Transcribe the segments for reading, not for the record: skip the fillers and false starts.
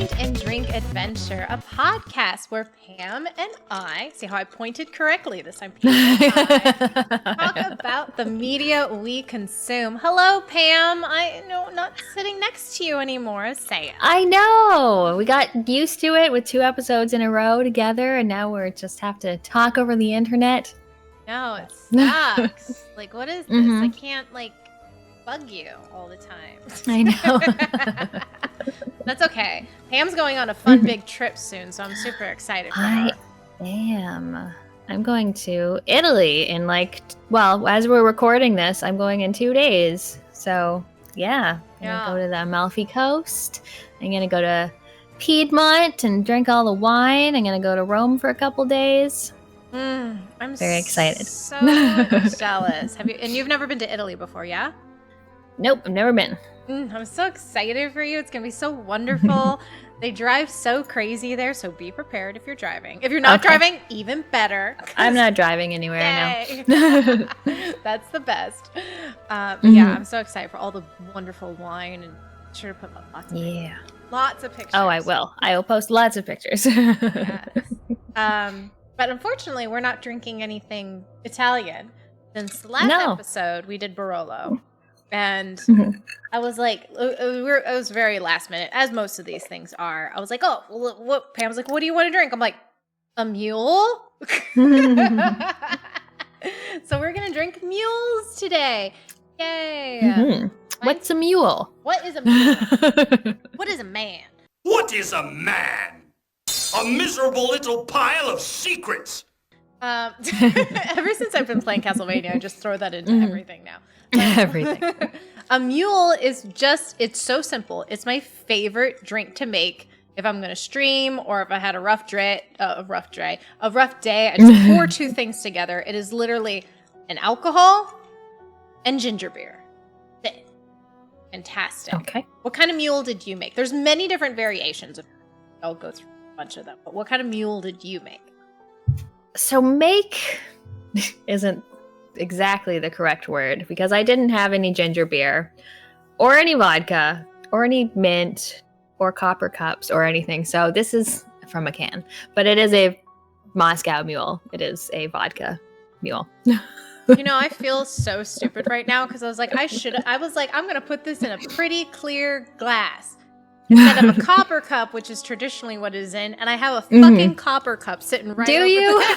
Eat and Drink Adventure, a podcast where Pam and I, see how I pointed correctly this time, Pam and I, talk about the media we consume. Hello, Pam. I know, not sitting next to you anymore. Say it. I know. We got used to it with 2 episodes in a row together, and now we're just have to talk over the internet. No, it sucks. Like, what is this? I can't, bug you all the time. I know. That's okay. Pam's going on a fun big trip soon, so I'm super excited for her. I am. I'm going to Italy in as we're recording this, I'm going in 2 days. So, yeah. I'm going to go to the Amalfi Coast. I'm going to go to Piedmont and drink all the wine. I'm going to go to Rome for a couple days. I'm very excited. So jealous. You've never been to Italy before, yeah? Nope, I've never been. I'm so excited for you. It's going to be so wonderful. They drive so crazy there, so be prepared if you're driving. If you're not driving, even better. I'm not driving anywhere, I know. That's the best. Yeah, I'm so excited for all the wonderful wine, and sure to put lots of pictures. Oh, I will. I will post lots of pictures. Yes. But unfortunately, we're not drinking anything Italian. Since the last episode, we did Barolo. And I was like, it was very last minute, as most of these things are. I was like, what? Pam's like, what do you want to drink? I'm like, a mule? So we're going to drink mules today. Yay. What's a mule? What is a mule? What is a man? What is a man? A miserable little pile of secrets. Ever since I've been playing Castlevania, I just throw that into everything now. Everything. A mule is it's so simple. It's my favorite drink to make if I'm going to stream or if I had a rough day. I just pour 2 things together. It is literally an alcohol and ginger beer. Fantastic. Okay. What kind of mule did you make? There's many different variations. I'll go through a bunch of them. But what kind of mule did you make? So make isn't exactly the correct word because I didn't have any ginger beer or any vodka or any mint or copper cups or anything. So this is from a can, but it is a Moscow mule. It is a vodka mule. I feel so stupid right now because I was like, I'm going to put this in a pretty clear glass. Instead of a copper cup, which is traditionally what it is in, and I have a fucking copper cup sitting right over you? like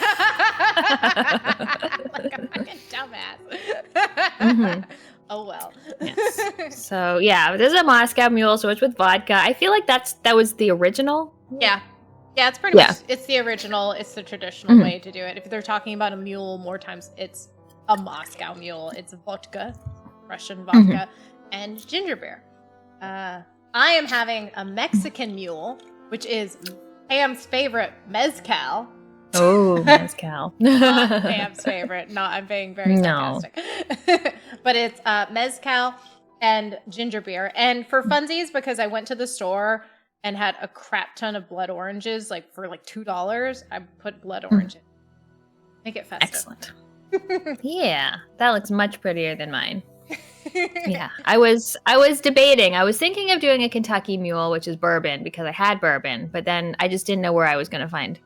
a fucking dumbass. Oh, well. Yes. So, yeah, this is a Moscow mule, so it's with vodka. I feel like that was the original. Yeah. Yeah, it's pretty much, it's the original. It's the traditional way to do it. If they're talking about a mule, more times it's a Moscow mule. It's vodka, Russian vodka, and ginger beer. I am having a Mexican mule, which is Pam's favorite, mezcal. Oh, mezcal. Not Pam's favorite. No, I'm being very sarcastic. But it's mezcal and ginger beer. And for funsies, because I went to the store and had a crap ton of blood oranges, for $2, I put blood orange in. Make it festive. Excellent. Yeah, that looks much prettier than mine. Yeah, I was debating. I was thinking of doing a Kentucky Mule, which is bourbon, because I had bourbon, but then I just didn't know where I was going to find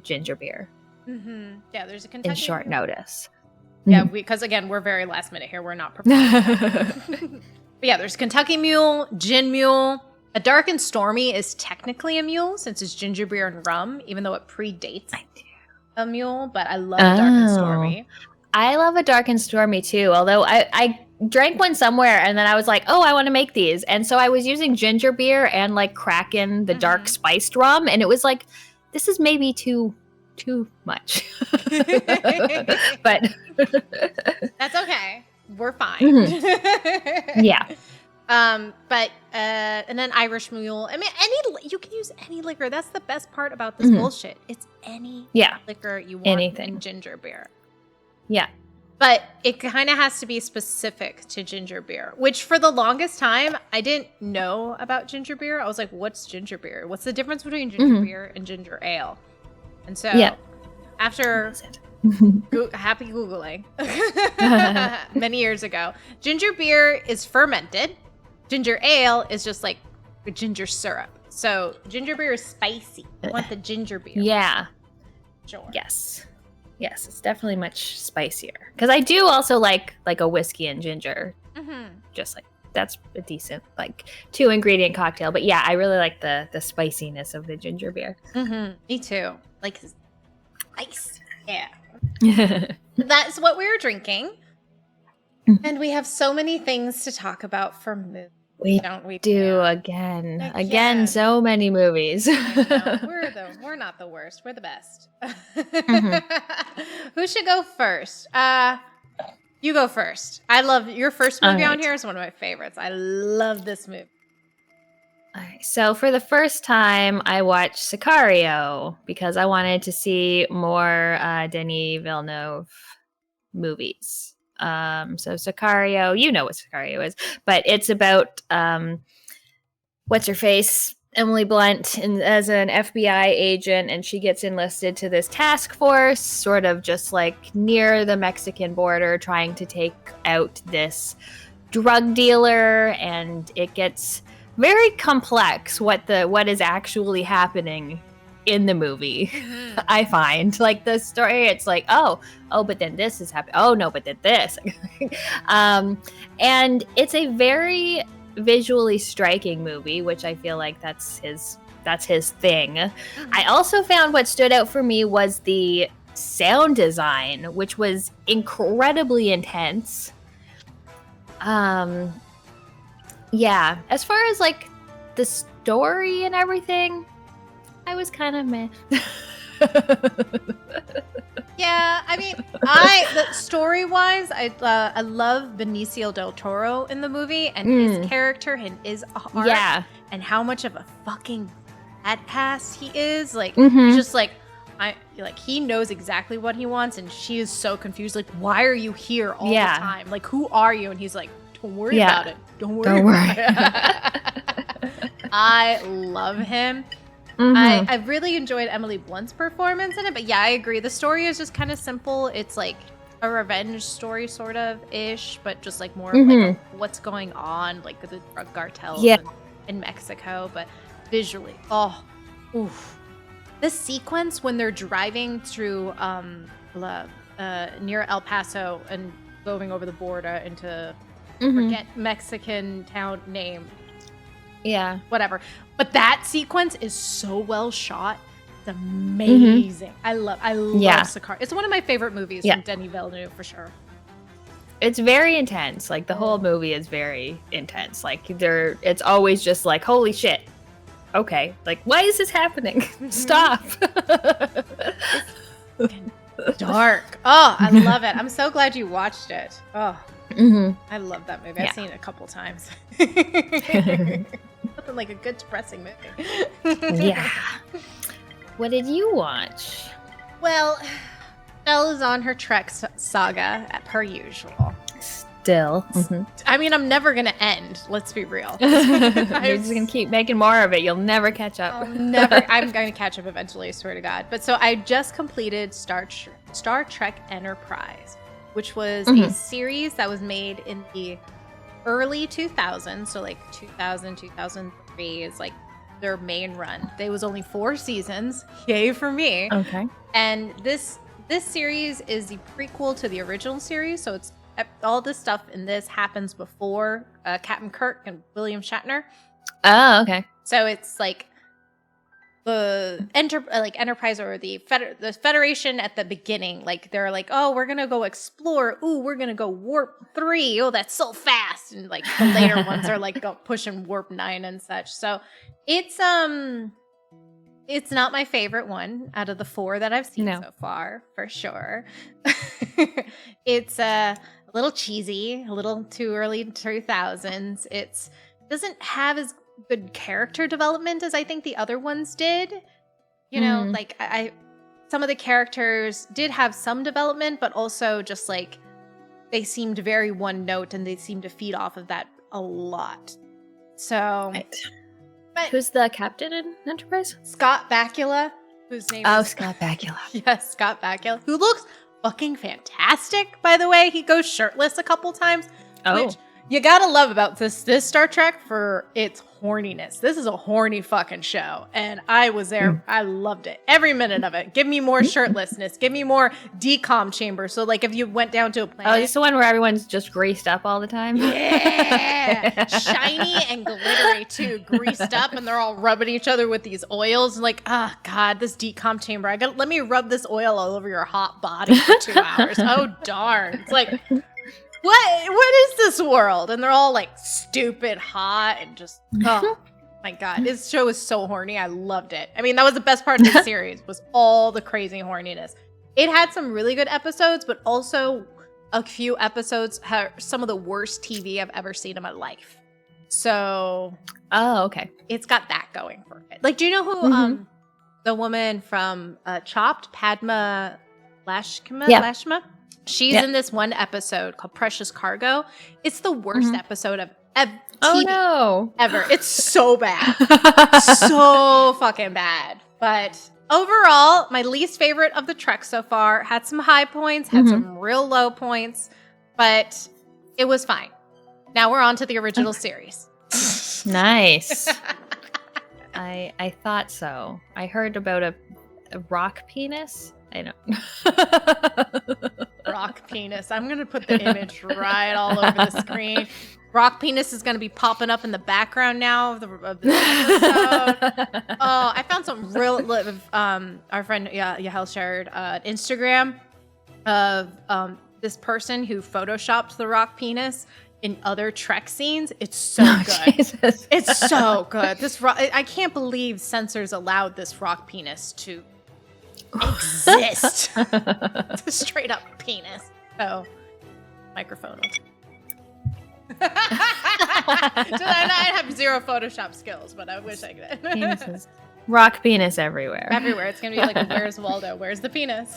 ginger beer. Yeah, there's a Kentucky in short notice. Yeah, because again, we're very last minute here. We're not prepared. But yeah, there's Kentucky Mule, gin mule. A dark and stormy is technically a mule since it's ginger beer and rum, even though it predates a mule. But I love a dark and stormy. I love a dark and stormy too, although I drank one somewhere and then I was like, oh, I want to make these. And so I was using ginger beer and Kraken, the dark spiced rum. And it was like, this is maybe too much. But that's okay. We're fine. Yeah. But and then Irish mule. I mean, you can use any liquor. That's the best part about this bullshit. It's any liquor you want in ginger beer. Yeah. But it kind of has to be specific to ginger beer, which for the longest time, I didn't know about ginger beer. I was like, what's ginger beer? What's the difference between ginger beer and ginger ale? And so after happy Googling many years ago, ginger beer is fermented. Ginger ale is just like ginger syrup. So ginger beer is spicy. I want the ginger beer. Yeah. Sure. Yes. Yes, it's definitely much spicier. Because I do also like a whiskey and ginger. Mm-hmm. Just like, that's a decent, like, 2-ingredient cocktail. But yeah, I really like the spiciness of the ginger beer. Mm-hmm. Me too. Like, spice. Yeah. That's what we were drinking. And we have so many things to talk about for movies. We don't we? Do again, so many movies. I know. We're not the worst. We're the best. Who should go first? You go first. I love your first movie on here is one of my favorites. I love this movie. All right, so for the first time, I watched Sicario because I wanted to see more Denis Villeneuve movies. So Sicario, you know what Sicario is, but it's about what's her face, Emily Blunt, as an FBI agent, and she gets enlisted to this task force, sort of just like near the Mexican border, trying to take out this drug dealer, and it gets very complex what is actually happening in the movie. I find, like, the story, it's like, oh, but then this is happening. Oh no, but then this. And it's a very visually striking movie, which I feel like that's his thing. I also found what stood out for me was the sound design, which was incredibly intense. Yeah, as far as like the story and everything, I was kind of meh. Yeah, I mean, story-wise, I love Benicio del Toro in the movie and his character and his art, and how much of a fucking badass he is. Like, he's just like, he knows exactly what he wants, and she is so confused. Like, why are you here all the time? Like, who are you? And he's like, don't worry about it. Don't worry about it. I love him. I really enjoyed Emily Blunt's performance in it, but yeah, I agree. The story is just kind of simple. It's like a revenge story, sort of ish, but just like more of like what's going on, like the drug cartels in Mexico. But visually, the sequence when they're driving through near El Paso and going over the border into forget Mexican town name. Yeah. Whatever. But that sequence is so well shot. It's amazing. I love Sicario. It's one of my favorite movies from Denis Villeneuve, for sure. It's very intense. Like, the whole movie is very intense. Like, it's always just like, holy shit. Okay. Like, why is this happening? Stop. It's dark. Oh, I love it. I'm so glad you watched it. Oh, I love that movie. I've seen it a couple times. Nothing like a good depressing movie. Yeah. What did you watch? Well, Belle is on her Trek saga, per usual. Still. I mean, I'm never going to end. Let's be real. You're just going to keep making more of it. You'll never catch up. Never. I'm going to catch up eventually, I swear to God. But so I just completed Star Trek Enterprise, which was a series that was made in the early 2000s. So like 2000, 2003 is like their main run. There was only 4 seasons. Yay for me. Okay. And this series is the prequel to the original series. So it's all this stuff in this happens before Captain Kirk and William Shatner. Oh, okay. So it's like the Enterprise or the Federation at the beginning. Like, they're like, oh, we're gonna go explore. Ooh, we're gonna go warp 3. Oh, that's so fast. And like the later ones are like pushing warp 9 and such. So it's not my favorite one out of the 4 that I've seen so far, for sure. It's a little cheesy, a little too early 2000s. It doesn't have as good character development as I think the other ones did. You know, like some of the characters did have some development, but also just like they seemed very one note and they seemed to feed off of that a lot. So, but who's the captain in Enterprise? Scott Bakula, whose name is Scott Bakula. Yes, Scott Bakula, who looks fucking fantastic, by the way. He goes shirtless a couple times. Oh. Which, You gotta love about this Star Trek for its horniness. This is a horny fucking show, and I was there. I loved it, every minute of it. Give me more shirtlessness. Give me more decom chamber. So, like, if you went down to a planet, oh, this is the one where everyone's just greased up all the time. Yeah, shiny and glittery too, greased up, and they're all rubbing each other with these oils. Like, oh god, this decom chamber. Let me rub this oil all over your hot body for 2 hours. Oh darn! It's like. What is this world? And they're all like stupid hot and just oh my god. This show is so horny. I loved it. I mean, that was the best part of the series was all the crazy horniness. It had some really good episodes, but also a few episodes had some of the worst TV I've ever seen in my life. So okay. It's got that going for it. Like, do you know who the woman from Chopped, Padma Lashkima? Yeah. Lashma? She's in this one episode called Precious Cargo. It's the worst episode of TV ever. It's so bad. So fucking bad. But overall, my least favorite of the Trek so far. Had some high points, had some real low points, but it was fine. Now we're on to the original series. Nice. I thought so. I heard about a rock penis. I know. Rock penis. I'm going to put the image right all over the screen. Rock penis is going to be popping up in the background now of this episode. Oh, I found some real, our friend Yahel shared Instagram of this person who photoshopped the rock penis in other Trek scenes. It's so good. Jesus. It's so good. I can't believe censors allowed this rock penis to exist. It's a straight up penis. So, microphone. So I have zero Photoshop skills, but I wish I could. Penises. Rock penis everywhere. Everywhere. It's gonna be like, where's Waldo? Where's the penis?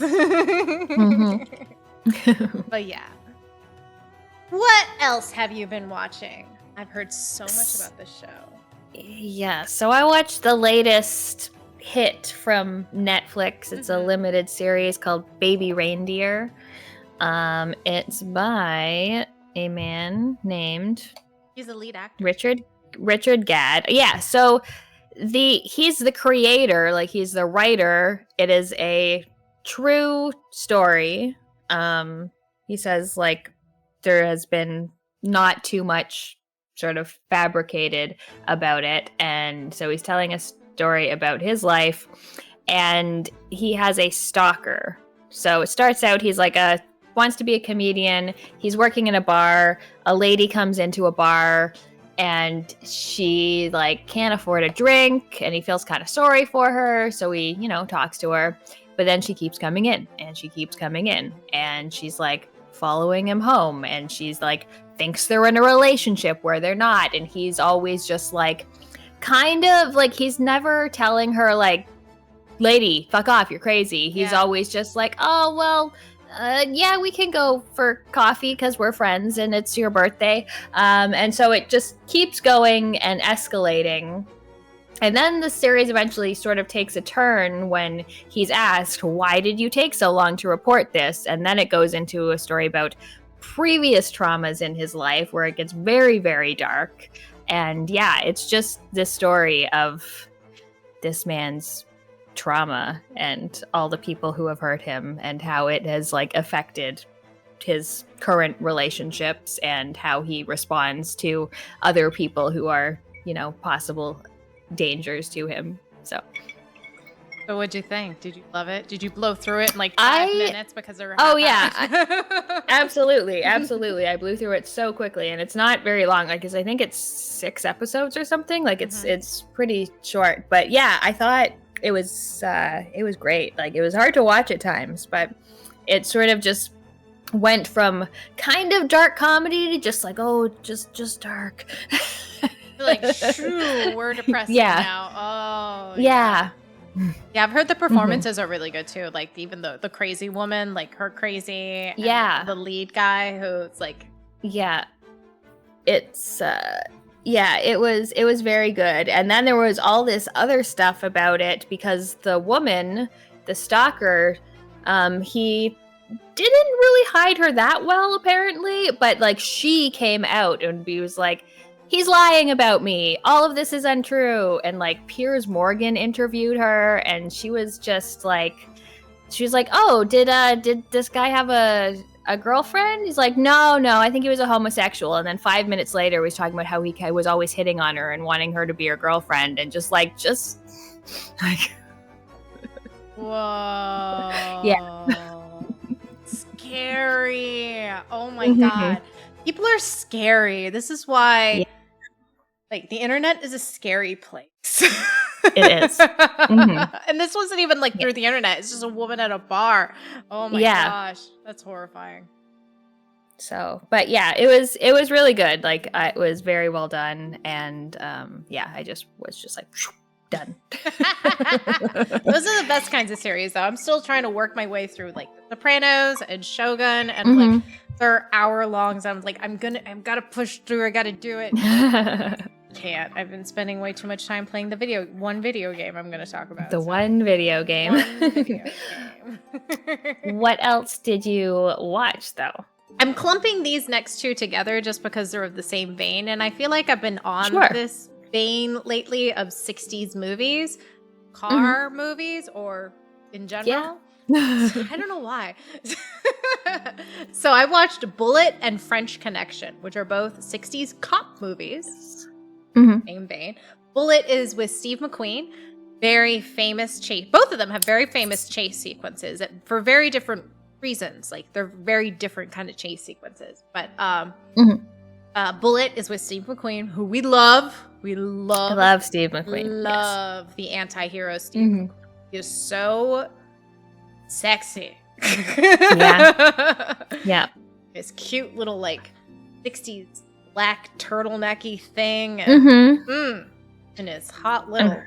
But yeah. What else have you been watching? I've heard so much about this show. Yeah, so I watched the latest hit from Netflix. It's a limited series called Baby Reindeer. It's by a man named he's a lead actor. Richard Gadd. Yeah, so he's the creator, like he's the writer. It is a true story. He says like there has been not too much sort of fabricated about it, and so he's telling us story about his life, and he has a stalker. So it starts out he's like wants to be a comedian. He's working in a bar. A lady comes into a bar and she like can't afford a drink, and he feels kind of sorry for her, so he talks to her, but then she keeps coming in and she keeps coming in, and she's like following him home, and she's like thinks they're in a relationship where they're not, and he's always just like kind of like he's never telling her like, lady, fuck off, you're crazy. He's always just like, oh well, yeah, we can go for coffee because we're friends and it's your birthday, and so it just keeps going and escalating. And then the series eventually sort of takes a turn when he's asked, why did you take so long to report this? And then it goes into a story about previous traumas in his life where it gets very, very dark. And yeah, it's just this story of this man's trauma and all the people who have hurt him and how it has like affected his current relationships and how he responds to other people who are, possible dangers to him. So what'd you think? Did you love it? Did you blow through it in like 5 minutes because there were absolutely I blew through it so quickly, and it's not very long. Like I think it's 6 episodes or something. Like it's pretty short, but yeah, I thought it was great. Like it was hard to watch at times, but it sort of just went from kind of dark comedy to just like, oh, just dark. Like, shoo, we're depressed now. Oh, yeah. Yeah, I've heard the performances are really good too. Like even the crazy woman, like her crazy. And the lead guy who's like, it's it was very good. And then there was all this other stuff about it because the woman, the stalker, he didn't really hide her that well, apparently. But like, she came out and was like, he's lying about me. All of this is untrue. And like, Piers Morgan interviewed her, and she was just like, oh, did this guy have a girlfriend? He's like, no, I think he was a homosexual. And then 5 minutes later, he was talking about how he was always hitting on her and wanting her to be her girlfriend, and just like. Whoa. Yeah. Scary. Oh my God. People are scary. This is why, like, the internet is a scary place. It is. And this wasn't even like through the internet. It's just a woman at a bar. Oh my gosh. That's horrifying. So, but yeah, it was really good. Like, it was very well done. And I just was like, done. Those are the best kinds of series, though. I'm still trying to work my way through like The Sopranos and Shogun, and like they're hour longs. I'm like, I've gotta push through. I gotta do it. Can't. I've been spending way too much time playing one video game I'm gonna talk about. One video game. What else did you watch, though? I'm clumping these next two together just because they're of the same vein, and I feel like I've been on this vein lately of 60s movies, car movies, or in general. I don't know why. So I watched Bullitt and French Connection, which are both 60s cop movies. Same vein. Bullitt is with Steve McQueen. Very famous chase. Both of them have very famous chase sequences for very different reasons. Like, they're very different kind of chase sequences. But Bullitt is with Steve McQueen, who we love. I love Steve McQueen. Love the anti-hero Steve McQueen. He is so sexy. Yeah. His cute little like 60s black turtlenecky thing, and his hot little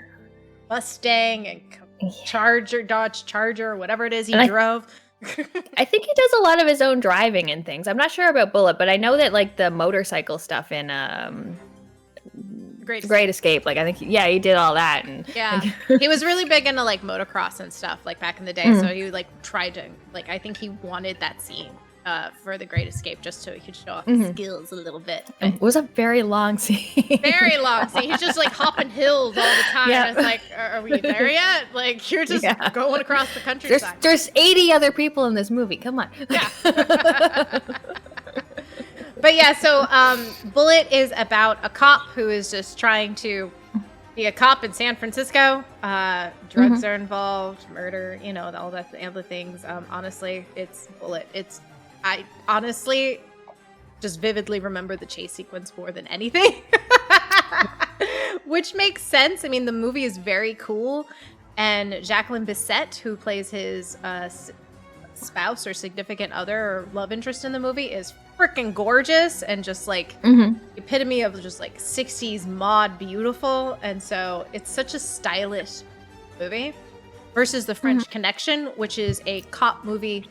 Mustang and Dodge Charger, whatever it is he drove. I think he does a lot of his own driving and things. I'm not sure about Bullitt, but I know that like the motorcycle stuff in Great Escape, like I think he did all that, and he was really big into like motocross and stuff like back in the day. So he like tried to like, I think he wanted that scene for the Great Escape just so he could show off his skills a little bit. It was a very long scene. Very long scene. He's just like hopping hills all the time. Yeah. It's like, are we there yet? Like, you're just going across the countryside. There's 80 other people in this movie. Come on. Yeah. But yeah, so Bullitt is about a cop who is just trying to be a cop in San Francisco. Drugs are involved, murder, all that, all the things. Honestly, it's Bullitt. I honestly just vividly remember the chase sequence more than anything, which makes sense. I mean, the movie is very cool, and Jacqueline Bisset, who plays his spouse or significant other or love interest in the movie, is freaking gorgeous and just like epitome of just like 60s mod beautiful. And so it's such a stylish movie versus The French Connection, which is a cop movie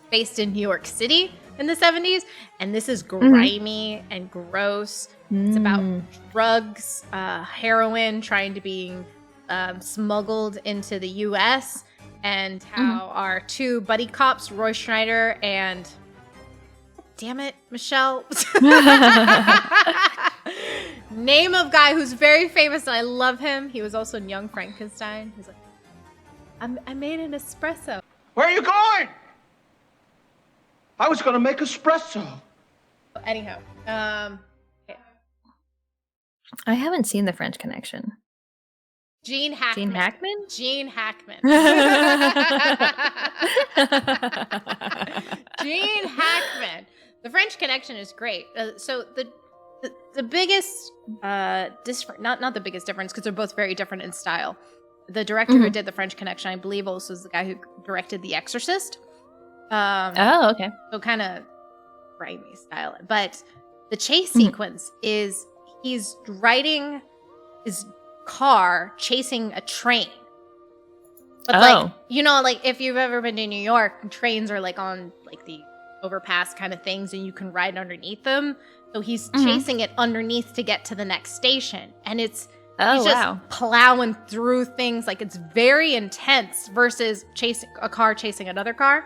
based in New York City in the 70s, and this is grimy and gross. It's about drugs, heroin trying to be smuggled into the US, and how our two buddy cops, Roy Schneider and damn it, Michelle. Name of guy who's very famous, and I love him. He was also in Young Frankenstein. He's like, I made an espresso. Where are you going? I was going to make espresso. Anyhow, okay. I haven't seen The French Connection. Gene Hackman. Gene Hackman? Gene Hackman. The French Connection is great. So the biggest not the biggest difference, because they're both very different in style. The director who did The French Connection, I believe, also is the guy who directed The Exorcist. Okay. So kind of grimy style. But the chase sequence is he's riding his car chasing a train. But like if you've ever been to New York, trains are like on like the overpass kind of things, and you can ride underneath them. So he's chasing it underneath to get to the next station, and he's just plowing through things. Like, it's very intense versus chasing a car chasing another car.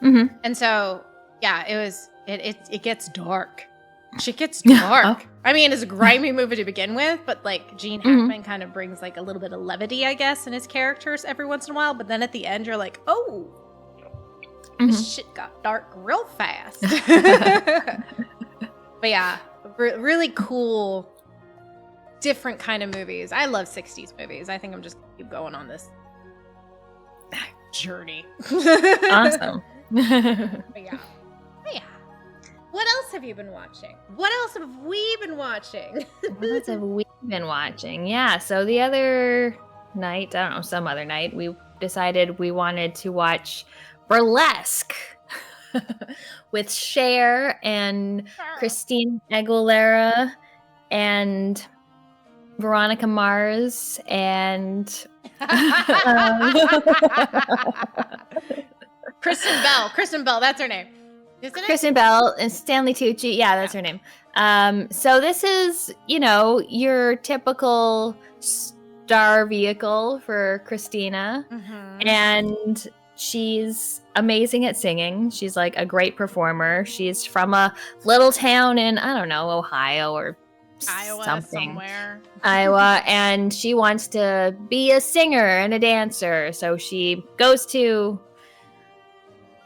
Mm-hmm. And so, yeah, it gets dark. Shit gets dark. Oh. I mean, it's a grimy movie to begin with, but like Gene Hackman kind of brings like a little bit of levity, I guess, in his characters every once in a while. But then at the end, you're like, oh, this shit got dark real fast. But yeah, really cool, different kind of movies. I love 60s movies. I think I'm just gonna keep going on this journey. Awesome. But yeah. What else have you been watching? What else have we been watching? What else have we been watching? Yeah, so the other night, I don't know, some other night, we decided we wanted to watch Burlesque with Cher and Christine Aguilera and Veronica Mars and Kristen Bell, that's her name. Isn't it? Kristen Bell and Stanley Tucci. Yeah, that's her name. So this is, your typical star vehicle for Christina. And she's amazing at singing. She's like a great performer. She's from a little town in, I don't know, Ohio or Iowa something. Somewhere. Iowa. And she wants to be a singer and a dancer. So she goes to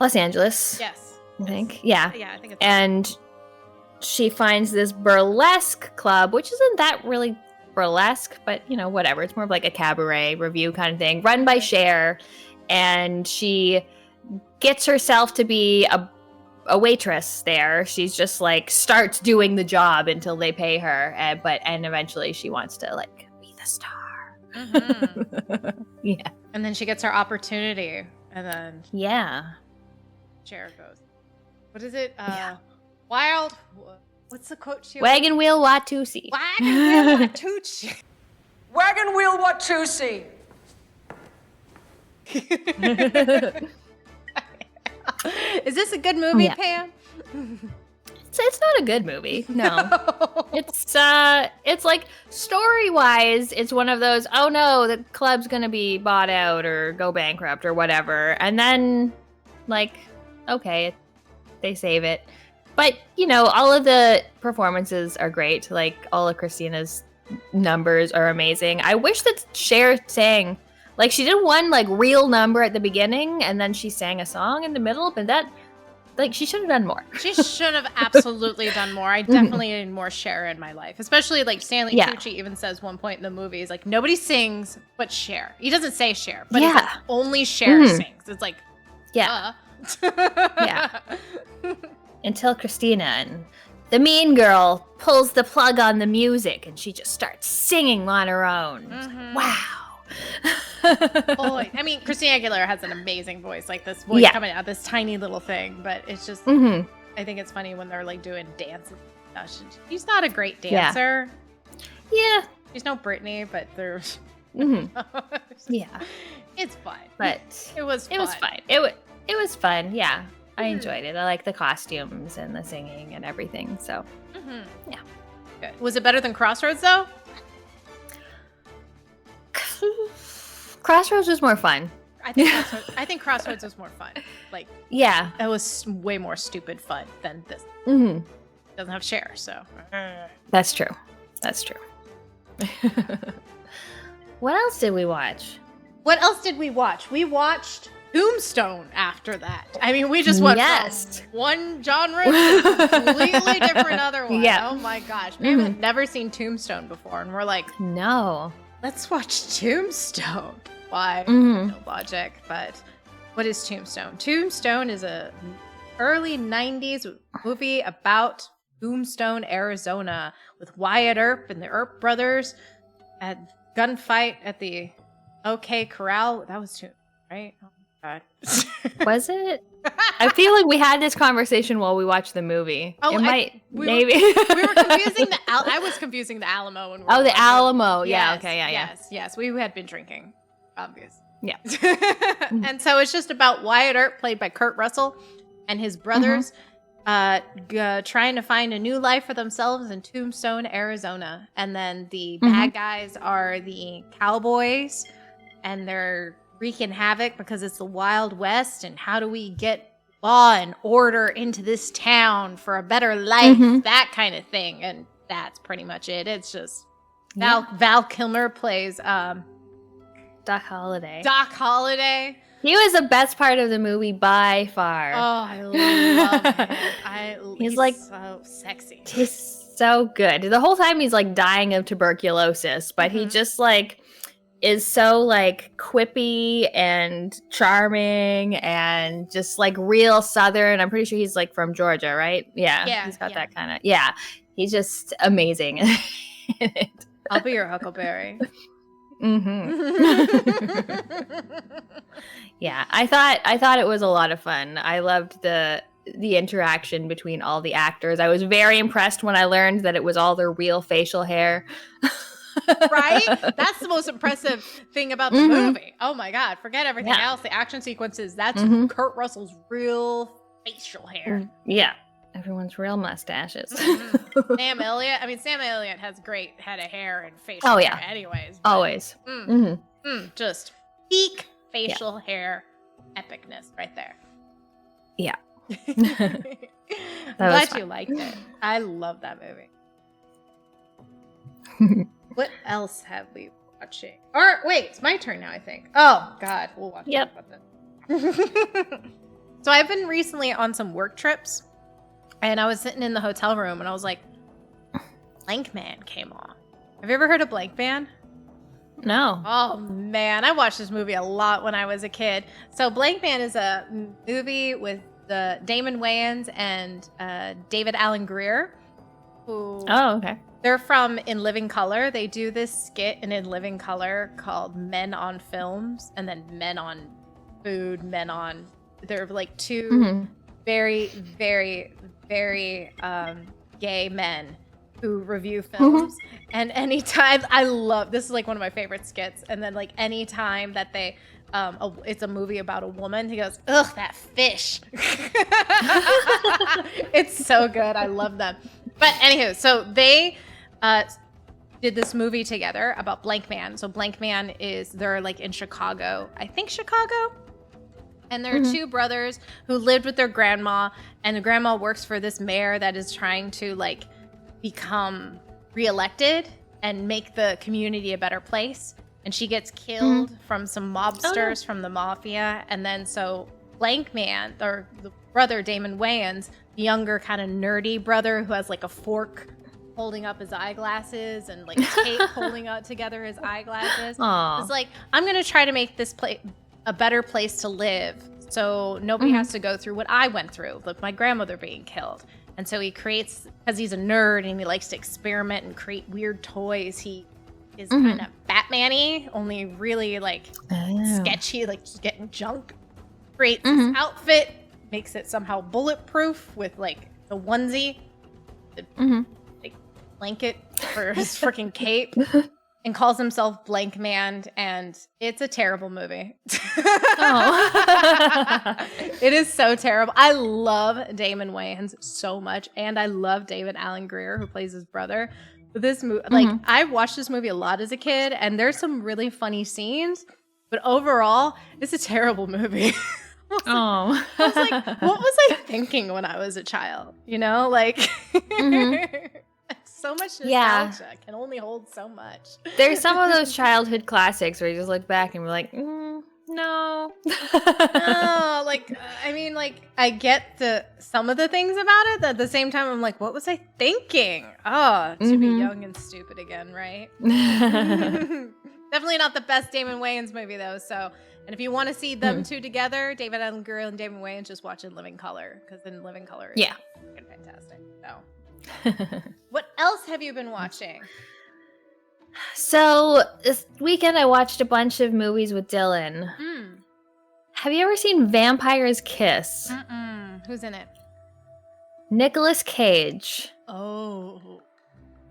Los Angeles. Yes. I think. Yeah. Yeah, I think it's and she finds this burlesque club, which isn't that really burlesque, but whatever. It's more of like a cabaret review kind of thing, run by Cher, and she gets herself to be a waitress there. She's just like starts doing the job until they pay her, and eventually she wants to like be the star. Yeah. And then she gets her opportunity, and then Cher goes. What is it? Wild. What's the quote? Wagon wheel Watusi. Wagon wheel Watusi. Wagon wheel Watusi. Is this a good movie, Pam? It's not a good movie. No. It's like story-wise, it's one of those, oh no, the club's gonna be bought out or go bankrupt or whatever. And then, like, okay, they save it. But, all of the performances are great. Like, all of Christina's numbers are amazing. I wish that Cher sang, like, she did one, like, real number at the beginning, and then she sang a song in the middle, but that, like, she should have done more. She should have absolutely done more. I definitely need more Cher in my life. Especially, like, Stanley Tucci even says one point in the movie, he's like, nobody sings but Cher. He doesn't say Cher, but it's like, only Cher sings. It's like, yeah. Until Christina and the mean girl pulls the plug on the music and she just starts singing on her own. Wow. I mean, Christina Aguilera has an amazing voice, like this voice coming out, this tiny little thing, but it's just, I think it's funny when they're like doing dances and stuff. She's not a great dancer. Yeah. She's no Britney, but they're, it's fun. But it was fun. It was fun, yeah. I enjoyed it. I like the costumes and the singing and everything, so, yeah. Good. Was it better than Crossroads, though? Crossroads was more fun. I think Crossroads was more fun. Like, yeah. It was way more stupid fun than this. Doesn't have Cher, so. That's true. What else did we watch? We watched Tombstone after that. I mean, we just went from one genre to a completely different other one. Yeah. Oh my gosh. We have never seen Tombstone before, and we're like, no. Let's watch Tombstone. Why? No logic, but what is Tombstone? Tombstone is a early 90s movie about Tombstone, Arizona, with Wyatt Earp and the Earp brothers at gunfight at the OK Corral. That was Tombstone, right? Oh my God. Was it? I feel like we had this conversation while we watched the movie. Oh, maybe. We were confusing I was confusing the Alamo. When we were the Alamo. Yes, yeah. Okay. Yeah. Yes. We had been drinking. Obvious. Yeah. And so it's just about Wyatt Earp, played by Kurt Russell, and his brothers trying to find a new life for themselves in Tombstone, Arizona. And then the bad guys are the cowboys, and they're wreaking havoc because it's the Wild West. And how do we get law and order into this town for a better life, that kind of thing. And that's pretty much it. It's just Val Kilmer plays Doc Holliday. Doc Holliday. He was the best part of the movie by far. Oh, I love him. He's like so sexy. He's so good. The whole time he's like dying of tuberculosis, but he just like is so like quippy and charming and just like real Southern. I'm pretty sure he's like from Georgia, right? Yeah. He's got that kind of he's just amazing. I'll be your Huckleberry. Yeah, I thought it was a lot of fun. I loved the interaction between all the actors. I was very impressed when I learned that it was all their real facial hair. Right? That's the most impressive thing about the movie. Oh my god, forget everything else. The action sequences, that's Kurt Russell's real facial hair. Yeah. Everyone's real mustaches. Sam Elliott has great head of hair and facial hair anyways. But, always. Just peak facial hair epicness right there. Yeah. I'm glad you liked it. I love that movie. What else have we been watching? Or wait, it's my turn now, I think. Oh god, we'll watch about that. So I've been recently on some work trips. And I was sitting in the hotel room and I was like, Blankman came on. Have you ever heard of Blankman? No. Oh man, I watched this movie a lot when I was a kid. So Blankman is a movie with the Damon Wayans and David Alan Grier. They're from In Living Color. They do this skit in Living Color called Men on Films and then Men on Food, they're like two very, very, very gay men who review films. And anytime this is like one of my favorite skits. And then like anytime that they it's a movie about a woman, he goes, ugh, that fish. It's so good. I love them. But anywho, so they did this movie together about Blankman. So Blankman they're like in Chicago. I think Chicago. And there are two brothers who lived with their grandma, and the grandma works for this mayor that is trying to like become reelected and make the community a better place. And she gets killed from some mobsters from the mafia. And then so Blankman, or the brother Damon Wayans, the younger kind of nerdy brother who has like a fork holding up his eyeglasses and like tape holding out together his eyeglasses. It's like, I'm going to try to make this place a better place to live, so nobody has to go through what I went through, like my grandmother being killed. And so he creates, because he's a nerd and he likes to experiment and create weird toys, he is kind of Batman-y, only really like sketchy, like just getting junk. Creates his outfit, makes it somehow bulletproof with like the onesie, the like, blanket for his freaking cape. And calls himself Blankman, and it's a terrible movie. It is so terrible. I love Damon Wayans so much, and I love David Alan Grier, who plays his brother. But this movie, like, I watched this movie a lot as a kid, and there's some really funny scenes, but overall, it's a terrible movie. I was like, what was I thinking when I was a child? You know, like... So much nostalgia can only hold so much. There's some of those childhood classics where you just look back and we're like, no. No, like, I mean, like, I get some of the things about it, but at the same time, I'm like, what was I thinking? Oh, to be young and stupid again, right? Definitely not the best Damon Wayans movie, though, so... And if you want to see them two together, David Alan Grier and Damon Wayans, just watch In Living Color, because In Living Color is fantastic, so... What else have you been watching? So this weekend I watched a bunch of movies with Dylan. Have you ever seen Vampire's Kiss? Who's in it? Nicolas Cage. Oh,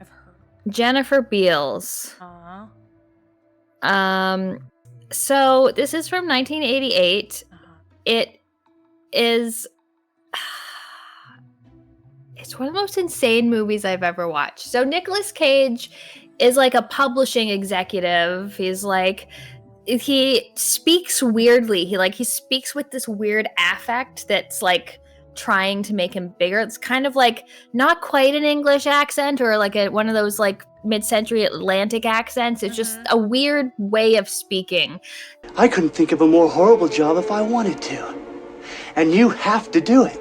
I've heard. Jennifer Beals. So this is from 1988. It is... It's one of the most insane movies I've ever watched. So Nicolas Cage is like a publishing executive. He's like he speaks weirdly. He speaks with this weird affect that's like trying to make him bigger. It's kind of like not quite an English accent or like one of those like mid-century Atlantic accents. It's just a weird way of speaking. I couldn't think of a more horrible job if I wanted to. And you have to do it.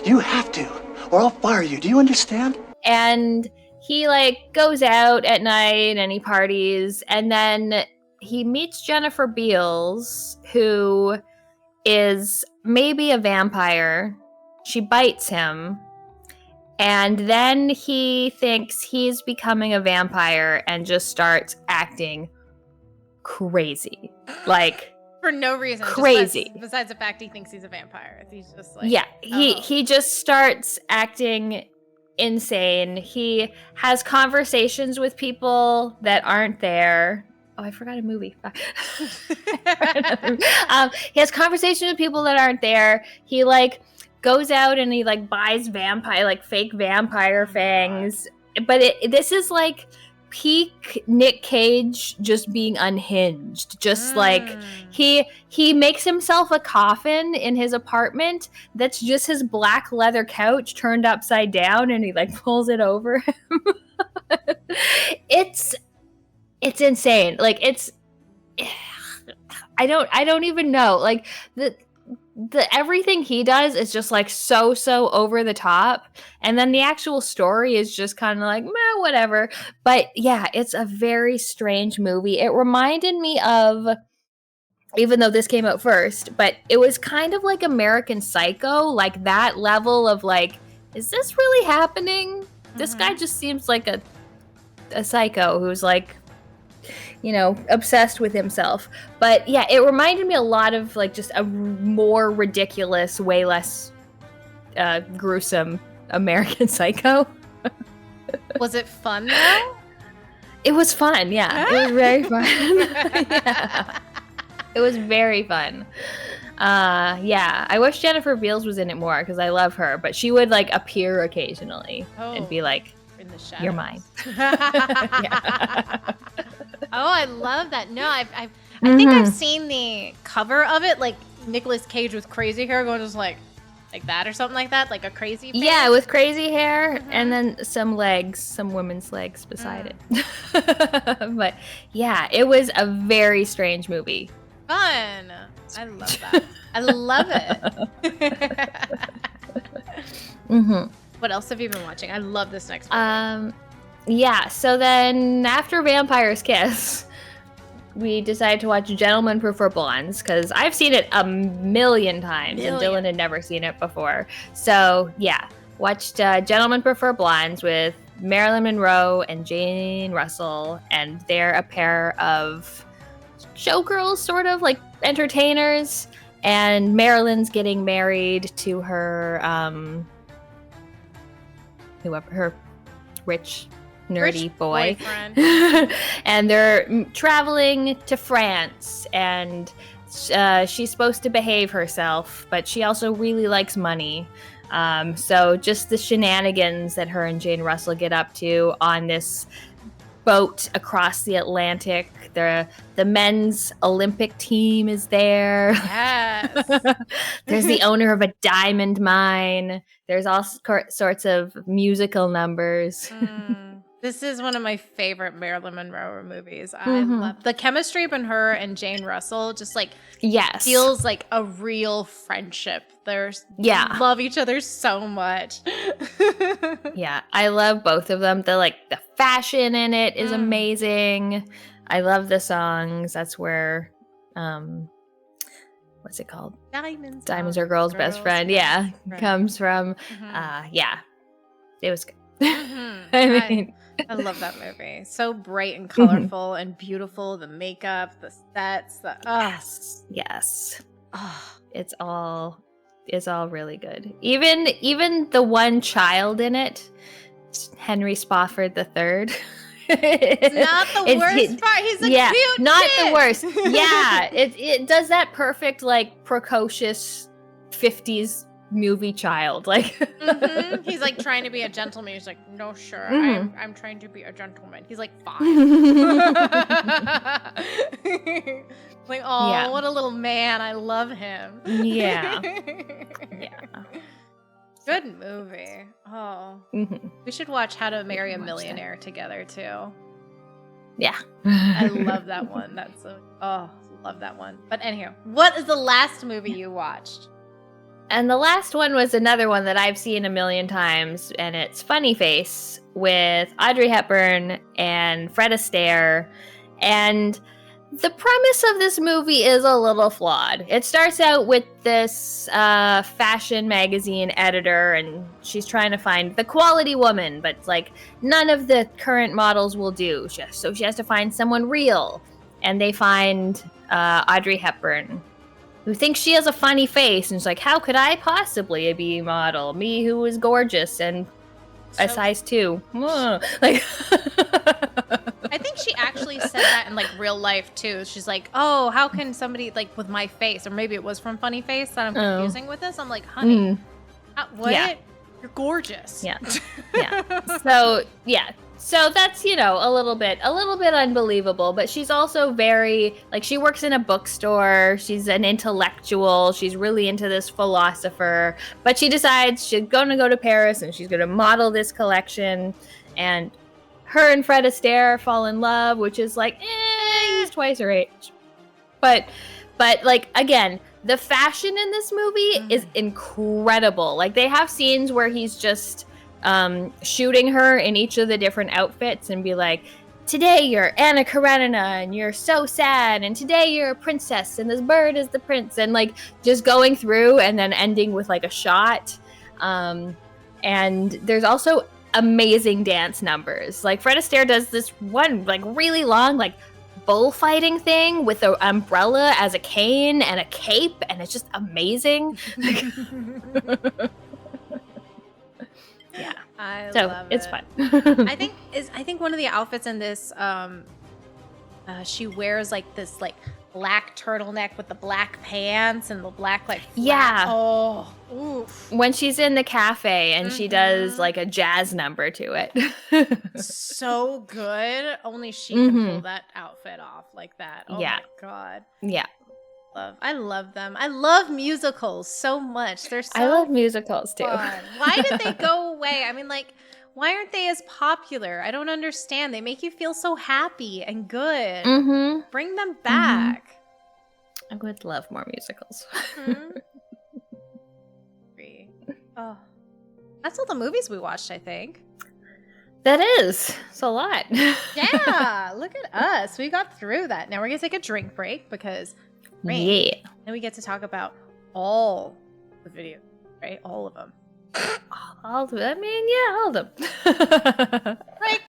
You have to, or I'll fire you. Do you understand? And he like goes out at night and he parties, and then he meets Jennifer Beals, who is maybe a vampire. She bites him, and then he thinks he's becoming a vampire and just starts acting crazy. Like, for no reason. Crazy. Besides the fact he thinks he's a vampire. He's just like... Yeah, he just starts acting insane. He has conversations with people that aren't there. Oh, I forgot a movie. He has conversations with people that aren't there. He like goes out and he like buys fake vampire fangs. But this is like peak Nick Cage just being unhinged. Just like he makes himself a coffin in his apartment that's just his black leather couch turned upside down, and he like pulls it over him. It's insane. Like I don't even know. Like the everything he does is just like so over the top, and then the actual story is just kind of like meh, whatever. But yeah, it's a very strange movie. It reminded me of, even though this came out first, but it was kind of like American Psycho, like that level of like, is this really happening? This guy just seems like a psycho who's like, you know, obsessed with himself. But yeah, it reminded me a lot of like just a more ridiculous, way less gruesome American Psycho. Was it fun though? It was fun, yeah. It was very fun. Yeah. It was very fun. Yeah, I wish Jennifer Beals was in it more because I love her, but she would like appear occasionally and be like, in the shadows. You're mine. Yeah. Oh, I love that. No, I think I've seen the cover of it, like Nicolas Cage with crazy hair going just like that or something like that, like a crazy face. Yeah, with crazy hair and then some women's legs beside it. But yeah, it was a very strange movie. Fun. I love that. I love it. What else have you been watching? I love this next movie. Yeah, so then after Vampire's Kiss, we decided to watch Gentlemen Prefer Blondes, because I've seen it a million times, and Dylan had never seen it before. So yeah, watched Gentlemen Prefer Blondes with Marilyn Monroe and Jane Russell, and they're a pair of showgirls, sort of, like entertainers, and Marilyn's getting married to her, her rich nerdy boy. And they're traveling to France, and she's supposed to behave herself, but she also really likes money. So just the shenanigans that her and Jane Russell get up to on this boat across the Atlantic. The men's Olympic team is there. Yes. There's the owner of a diamond mine. There's all sorts of musical numbers. This is one of my favorite Marilyn Monroe movies. I love the chemistry between her and Jane Russell. Just like feels like a real friendship. They love each other so much. Yeah, I love both of them. The fashion in it is amazing. I love the songs. That's where what's it called? Diamonds Are Girl's Best Friend. Yeah, comes from. Yeah, it was good. I mean, I love that movie. So bright and colorful and beautiful. The makeup, the sets. Yes. Oh, it's all really good. Even the one child in it, Henry Spofford III. It's not the worst part. He's a cute not kid. The worst. Yeah, it does that perfect like precocious 50s movie child. Like, he's like trying to be a gentleman. He's like, no, sure, I'm trying to be a gentleman. He's like 5. Like, oh, what a little man. I love him. Yeah. Good movie. Oh, we should watch How to Marry a Millionaire together too. Yeah. I love that one. That's love that one. But anyhow, what is the last movie you watched? And the last one was another one that I've seen a million times, and it's Funny Face with Audrey Hepburn and Fred Astaire. And the premise of this movie is a little flawed. It starts out with this fashion magazine editor, and she's trying to find the quality woman, but like none of the current models will do. So she has to find someone real. And they find Audrey Hepburn, who thinks she has a funny face, and is like, how could I possibly be a model? Me who is gorgeous and a size 2. Like, I think she actually said that in like real life too. She's like, oh, how can somebody like with my face, or maybe it was from Funny Face that I'm confusing with this. I'm like, honey, what? Yeah. You're gorgeous. Yeah. So that's, a little bit unbelievable, but she's also very, like, she works in a bookstore. She's an intellectual. She's really into this philosopher, but she decides she's going to go to Paris and she's going to model this collection, and her and Fred Astaire fall in love, which is like, he's twice her age. But like, again, the fashion in this movie is incredible. Like, they have scenes where he's just shooting her in each of the different outfits and be like, today you're Anna Karenina and you're so sad, and today you're a princess and this bird is the prince, and like just going through and then ending with like a shot. And there's also amazing dance numbers. Like, Fred Astaire does this one like really long like bullfighting thing with an umbrella as a cane and a cape, and it's just amazing. Yeah, I love it. It's fun. I think one of the outfits in this, she wears like this like black turtleneck with the black pants and the black like flat. Yeah. Oh, oof. When she's in the cafe and she does like a jazz number to it. So good. Only she can pull that outfit off like that. Oh my god. Yeah. I love them. I love musicals so much. They're so I love musicals too. fun. Why did they go away? I mean, like, why aren't they as popular? I don't understand. They make you feel so happy and good. Bring them back. I would love more musicals. Oh, that's all the movies we watched, I think. That is. It's a lot. Yeah, look at us. We got through that. Now we're going to take a drink break because yeah. Then we get to talk about all the videos, right? All of them. All of them. I mean, yeah, all of them. Break.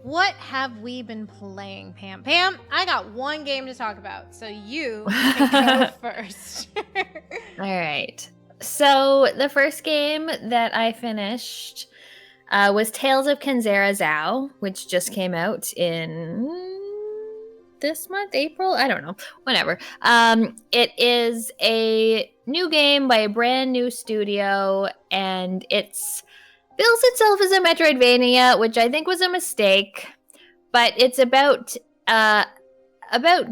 What have we been playing, Pam? Pam, I got one game to talk about, so you can go first. All right. So the first game that I finished was Tales of Kenzera Zao, which just came out in this month, April? I don't know. Whenever. It is a new game by a brand new studio, and it's bills itself as a Metroidvania, which I think was a mistake, but it's about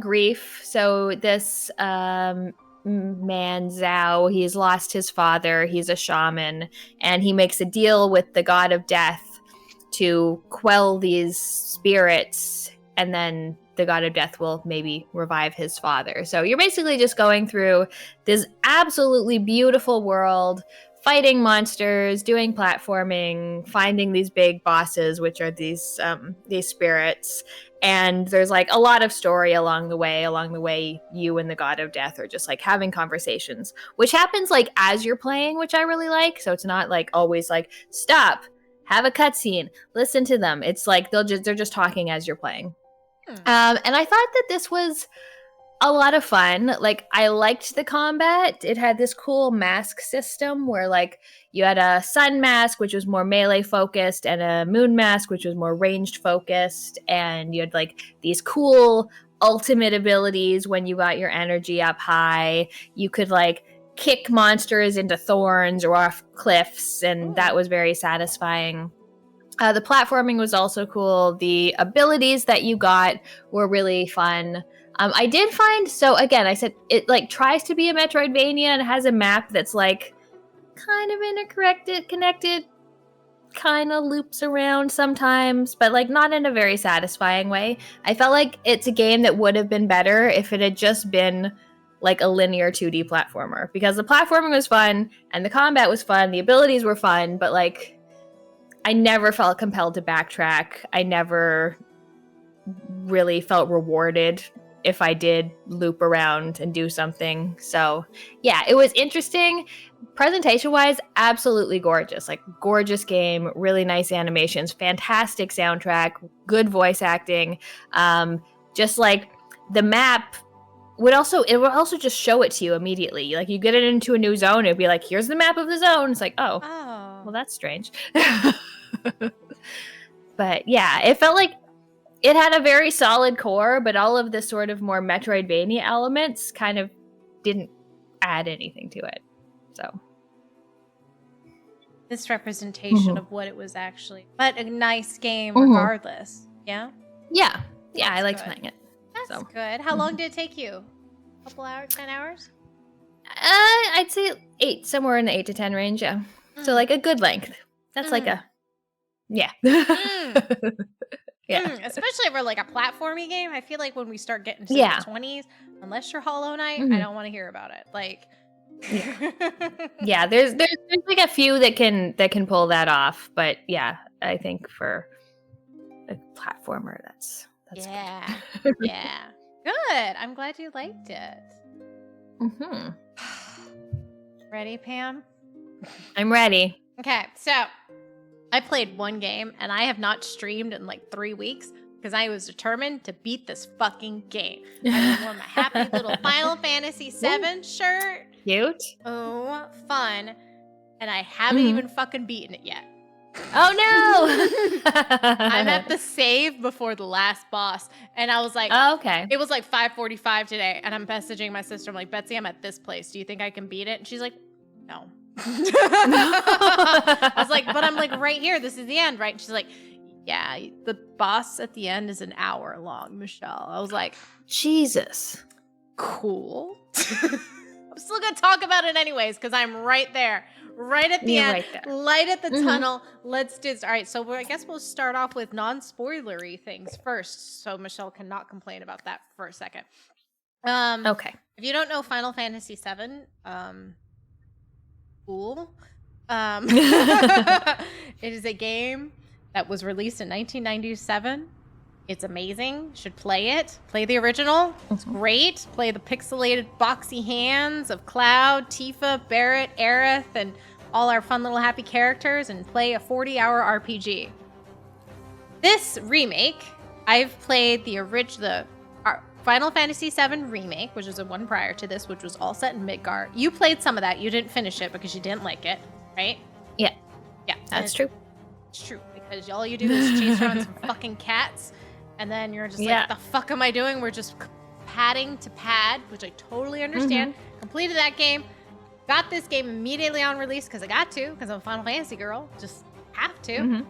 grief. So this man Zhao, he's lost his father, he's a shaman, and he makes a deal with the god of death to quell these spirits, and then the god of death will maybe revive his father. So you're basically just going through this absolutely beautiful world, fighting monsters, doing platforming, finding these big bosses, which are these spirits. And there's like a lot of story along the way. You and the god of death are just like having conversations, which happens like as you're playing, which I really like. So it's not like always like stop, have a cutscene, listen to them. It's like they're just talking as you're playing. And I thought that this was a lot of fun. Like, I liked the combat. It had this cool mask system where, like, you had a sun mask, which was more melee focused, and a moon mask, which was more ranged focused. And you had, like, these cool ultimate abilities when you got your energy up high. You could, like, kick monsters into thorns or off cliffs, and that was very satisfying. The platforming was also cool. The abilities that you got were really fun. I did find, so again, I said it like tries to be a Metroidvania and has a map that's like kind of connected, kind of loops around sometimes, but like not in a very satisfying way. I felt like it's a game that would have been better if it had just been like a linear 2D platformer, because the platforming was fun and the combat was fun, the abilities were fun, but like I never felt compelled to backtrack. I never really felt rewarded if I did loop around and do something. So yeah, it was interesting. Presentation wise, absolutely gorgeous. Like, gorgeous game, really nice animations, fantastic soundtrack, good voice acting. Just like the map would also just show it to you immediately. Like, you get it into a new zone, it'd be like, here's the map of the zone. It's like, oh. Well, that's strange. But yeah, it felt like it had a very solid core, but all of the sort of more Metroidvania elements kind of didn't add anything to it. So this representation of what it was actually, but a nice game regardless. Yeah. Yeah. That's I liked good. playing it. That's good. How long did it take you? A couple hours, 10 hours? I'd say 8, somewhere in the 8 to 10 range. Yeah. So like a good length. That's like a, yeah. Yeah. Especially for like a platformy game. I feel like when we start getting to the 20s, unless you're Hollow Knight, I don't want to hear about it. Like, yeah, there's like a few that can pull that off, but yeah, I think for a platformer, that's yeah, good. yeah, good. I'm glad you liked it. Ready, Pam? I'm ready. Okay, so I played one game and I have not streamed in like 3 weeks because I was determined to beat this fucking game. I wore my happy little Final Fantasy VII shirt. Cute. Oh, fun. And I haven't even fucking beaten it yet. Oh no! I'm at the save before the last boss. And I was like, oh, okay. It was like 5:45 today. And I'm messaging my sister. I'm like, Betsy, I'm at this place. Do you think I can beat it? And she's like, no. I was like, but I'm like right here. This is the end, right? And she's like, yeah, the boss at the end is an hour long, Michelle. I was like, Jesus. Cool. I'm still gonna talk about it anyways because I'm right there, right at the end, right light at the tunnel. Let's do. All right, so I guess we'll start off with non-spoilery things first, so Michelle cannot complain about that for a second. Okay. If you don't know Final Fantasy VII, cool. It is a game that was released in 1997. It's amazing. Should play it. Play the original. It's great. Play the pixelated boxy hands of Cloud, Tifa, Barrett, Aerith, and all our fun little happy characters, and play a 40-hour RPG. This remake, I've played the Final Fantasy VII remake, which is the one prior to this, which was all set in Midgar. You played some of that. You didn't finish it because you didn't like it, right? Yeah. Yeah. That's true. It's true, because all you do is chase around some fucking cats, and then you're just like, what the fuck am I doing? We're just padding to pad, which I totally understand. Completed that game. Got this game immediately on release because I got to, because I'm a Final Fantasy girl. Just have to.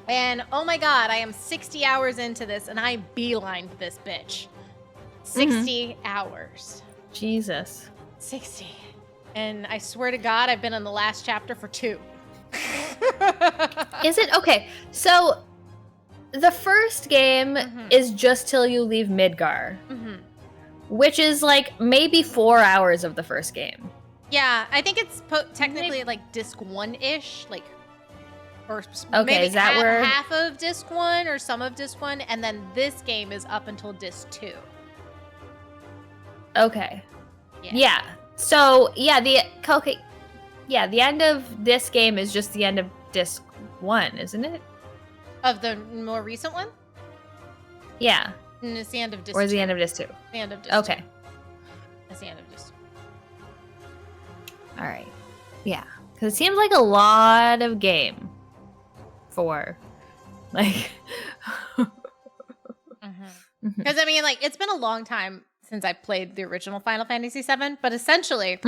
And oh my god, I am 60 hours into this, and I beelined this bitch. 60 hours. Jesus. 60. And I swear to God, I've been in the last chapter for 2. Is it? Okay, so the first game is just till you leave Midgar, which is like maybe 4 hours of the first game. Yeah, I think it's technically like disc 1-ish, like, or okay, maybe is that where half of disc 1 or some of disc 1, and then this game is up until disc 2. Okay. Yeah. So the end of this game is just the end of disc 1, isn't it? Of the more recent one? Yeah. And it's the end of disc 2. Or is the end of disc 2? The end of disc 2. That's the end of Disc 2. All right. Yeah. Because it seems like a lot of game for, like... Because, I mean, like, it's been a long time since I played the original Final Fantasy VII, but essentially,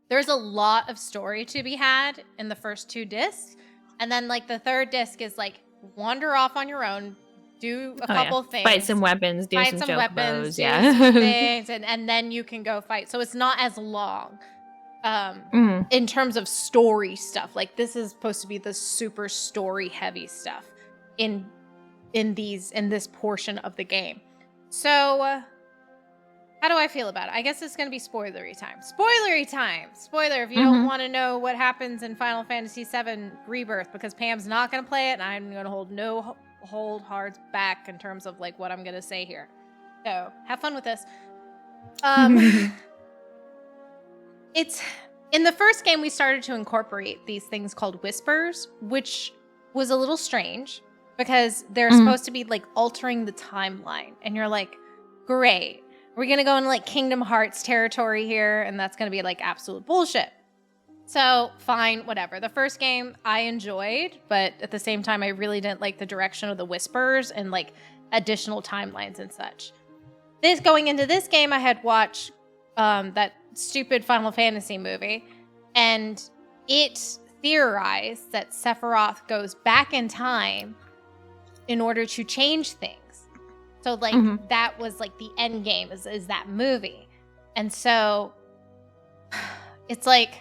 there's a lot of story to be had in the first 2 discs. And then, like, the third disc is, like, wander off on your own, do a couple things. Fight some weapons, do some joke weapons, bows, yeah. some things, and then you can go fight. So it's not as long in terms of story stuff. Like, this is supposed to be the super story-heavy stuff in this portion of the game. So, how do I feel about it? I guess it's going to be spoilery time. Spoilery time! Spoiler if you don't want to know what happens in Final Fantasy VII Rebirth, because Pam's not going to play it, and I'm going to hold hard back in terms of, like, what I'm going to say here. So, have fun with this. It's... In the first game, we started to incorporate these things called whispers, which was a little strange, because they're supposed to be, like, altering the timeline. And you're like, great. We're going to go into, like, Kingdom Hearts territory here, and that's going to be, like, absolute bullshit. So, fine, whatever. The first game I enjoyed, but at the same time, I really didn't like the direction of the whispers and, like, additional timelines and such. Going into this game, I had watched that stupid Final Fantasy movie, and it theorized that Sephiroth goes back in time in order to change things. So, like, that was, like, the end game is that movie. And so, it's like,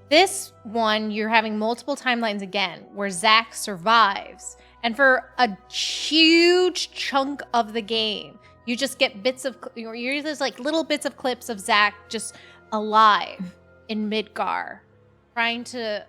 this one, you're having multiple timelines again, where Zack survives. And for a huge chunk of the game, you just get there's, like, little bits of clips of Zack just alive in Midgar, trying to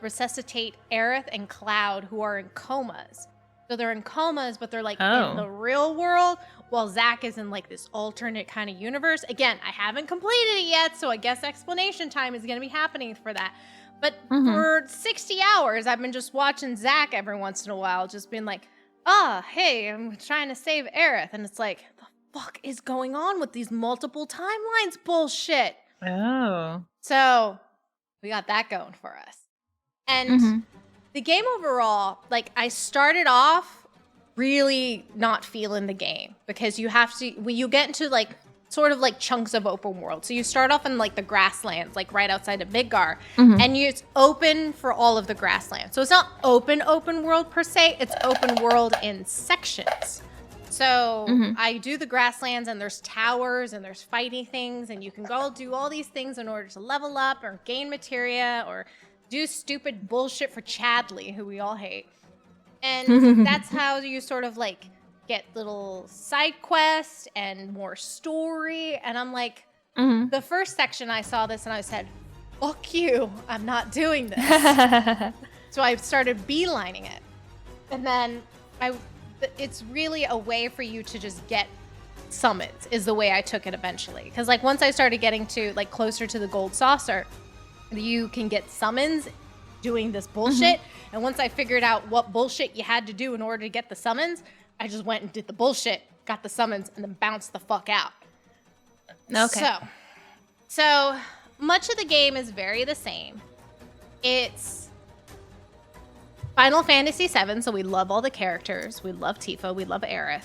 resuscitate Aerith and Cloud, who are in comas. So they're in comas, but they're, like, in the real world, while Zack is in, like, this alternate kind of universe. Again, I haven't completed it yet, so I guess explanation time is going to be happening for that. But for 60 hours, I've been just watching Zack every once in a while, just being like, hey, I'm trying to save Aerith. And it's like, the fuck is going on with these multiple timelines bullshit? Oh. So we got that going for us. And the game overall, like, I started off really not feeling the game, because you have to, when you get into, like, sort of like chunks of open world. So you start off in, like, the grasslands, like right outside of Midgar, and it's open for all of the grasslands. So it's not open world per se, it's open world in sections. So I do the grasslands, and there's towers, and there's fighting things, and you can go do all these things in order to level up or gain materia or do stupid bullshit for Chadley, who we all hate. And that's how you sort of, like, get little side quests and more story. And I'm like, the first section I saw this and I said, fuck you, I'm not doing this. So I started beelining it. And then it's really a way for you to just get summons, is the way I took it eventually. Because, like, once I started getting to, like, closer to the gold saucer, you can get summons doing this bullshit. And once I figured out what bullshit you had to do in order to get the summons, I just went and did the bullshit, got the summons, and then bounced the fuck out. Okay. So much of the game is very the same. It's Final Fantasy VII, so we love all the characters. We love Tifa. We love Aerith.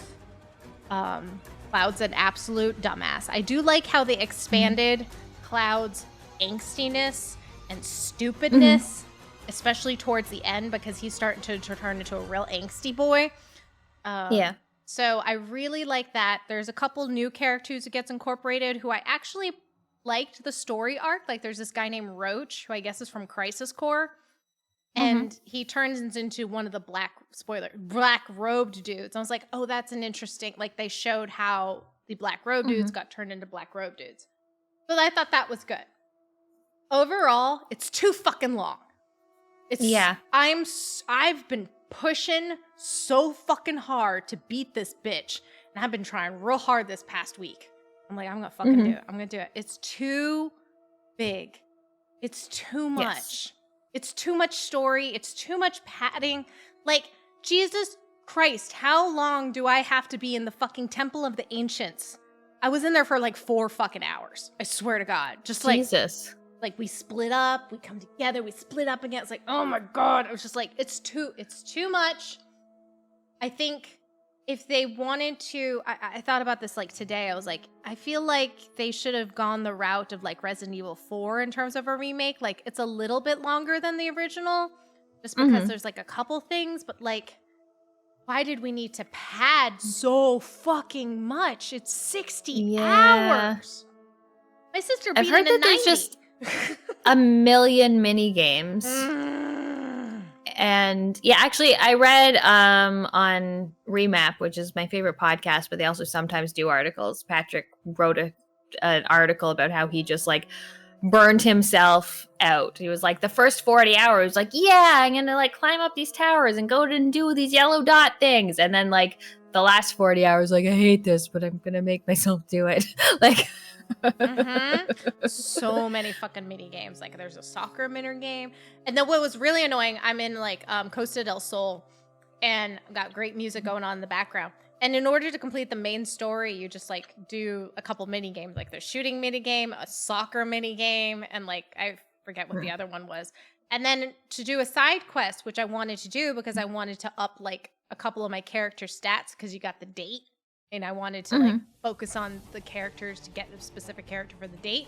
Cloud's an absolute dumbass. I do like how they expanded Cloud's angstiness and stupidness, especially towards the end, because he's starting to turn into a real angsty boy. So I really like that. There's a couple new characters that gets incorporated who I actually liked the story arc. Like, there's this guy named Roach, who I guess is from Crisis Core. And he turns into one of the black-robed dudes. I was like, oh, that's an interesting... Like, they showed how the black-robed dudes got turned into black-robed dudes. So I thought that was good. Overall, it's too fucking long. I've been pushing so fucking hard to beat this bitch, and I've been trying real hard this past week. I'm like, I'm gonna fucking do it. I'm gonna do it. It's too big. It's too much. Yes. It's too much story. It's too much padding. Like, Jesus Christ, how long do I have to be in the fucking Temple of the Ancients I was in there for like 4 fucking hours. I swear to God. Just like, Jesus. Like we split up, we come together, we split up again. It's like, oh my God. I was just like, it's too much. I think if they wanted to, I thought about this like today. I was like, I feel like they should have gone the route of like Resident Evil 4 in terms of a remake. Like it's a little bit longer than the original just because there's like a couple things, but like, why did we need to pad so fucking much? It's 60 hours. My sister beat I've heard it in that 90. there's just a million mini games. And yeah, actually, I read on Remap, which is my favorite podcast, but they also sometimes do articles. Patrick wrote an article about how he just like burned himself out. He was like, the first 40 hours, like, yeah, I'm gonna like climb up these towers and go and do these yellow dot things. And then like the last 40 hours, like, I hate this, but I'm gonna make myself do it. Like, so many fucking mini games. Like there's a soccer mini game, and then what was really annoying, I'm in like Costa del Sol, and got great music going on in the background. And in order to complete the main story, you just like do a couple mini games, like the shooting mini game, a soccer mini game, and like I forget what the other one was. And then to do a side quest, which I wanted to do because I wanted to up like a couple of my character stats because you got the date. And I wanted to like focus on the characters to get a specific character for the date.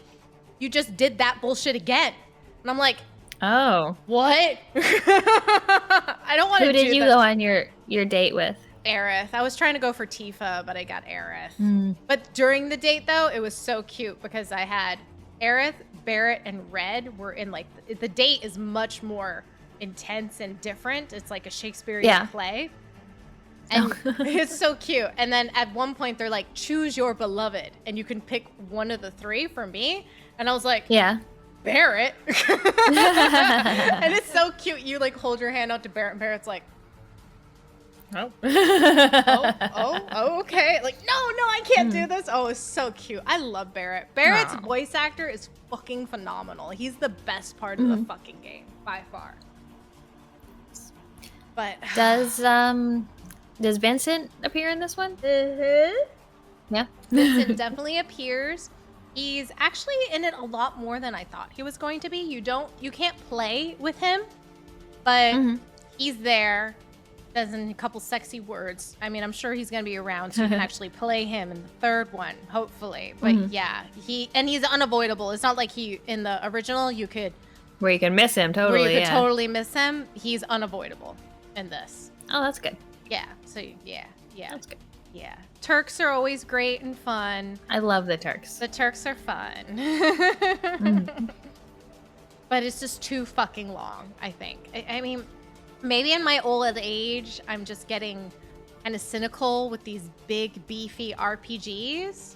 You just did that bullshit again. And I'm like, oh, what? I don't want to do that. Who did you go on your date with? Aerith. I was trying to go for Tifa, but I got Aerith. But during the date though, it was so cute because I had Aerith, Barrett, and Red were in like, the date is much more intense and different. It's like a Shakespearean play. And it's so cute. And then at one point they're like, choose your beloved. And you can pick one of the 3 for me. And I was like, yeah, Barrett. And it's so cute. You like hold your hand out to Barrett and Barrett's like, oh, okay. Like, no, I can't do this. Oh, it's so cute. I love Barrett. Barrett's voice actor is fucking phenomenal. He's the best part of the fucking game by far. But does Vincent appear in this one? Yeah. Vincent definitely appears. He's actually in it a lot more than I thought he was going to be. You can't play with him, but he's there. Does a couple sexy words. I mean, I'm sure he's going to be around so you can actually play him in the 3rd one, hopefully. But yeah, he's unavoidable. It's not like he in the original you could where you can miss him totally. Where you could totally miss him. He's unavoidable in this. Oh, that's good. Yeah. So yeah. That's good. Yeah. Turks are always great and fun. I love the Turks. The Turks are fun. But it's just too fucking long, I think. I mean, maybe in my old age, I'm just getting kind of cynical with these big, beefy RPGs.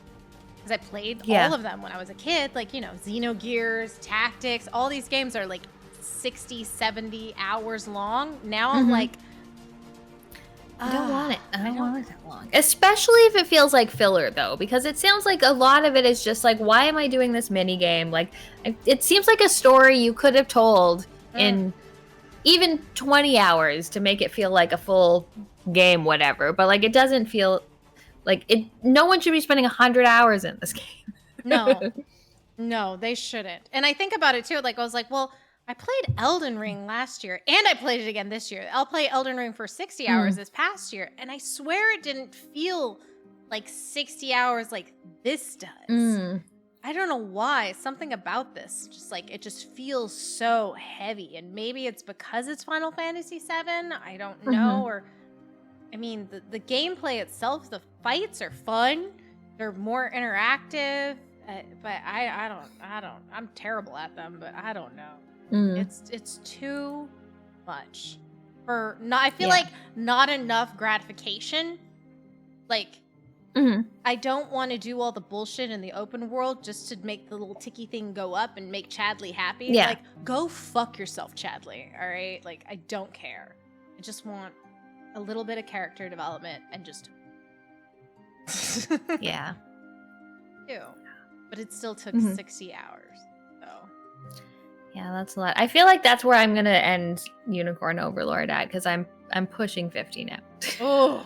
Because I played all of them when I was a kid. Like, you know, Xenogears, Tactics, all these games are like 60, 70 hours long. Now I'm like, I don't want it. I don't want it that long. Especially if it feels like filler, though, because it sounds like a lot of it is just like, why am I doing this mini game? Like, it seems like a story you could have told in even 20 hours to make it feel like a full game, whatever. But like, it doesn't feel like it. No one should be spending 100 hours in this game. No, they shouldn't. And I think about it too. Like, I was like, well, I played Elden Ring last year, and I played it again this year. I'll play Elden Ring for 60 hours this past year, and I swear it didn't feel like 60 hours like this does. I don't know why. Something about this, just like, it just feels so heavy, and maybe it's because it's Final Fantasy VII. I don't know, or, I mean, the gameplay itself, the fights are fun. They're more interactive, but I don't, I'm terrible at them, but I don't know. It's too much for not. I feel like not enough gratification. Like, I don't want to do all the bullshit in the open world just to make the little ticky thing go up and make Chadley happy. Yeah. Like, go fuck yourself, Chadley. All right. Like, I don't care. I just want a little bit of character development and just. Yeah. Ew. But it still took 60 hours. Yeah, that's a lot. I feel like that's where I'm gonna end Unicorn Overlord at, because I'm pushing 50 now. Oh,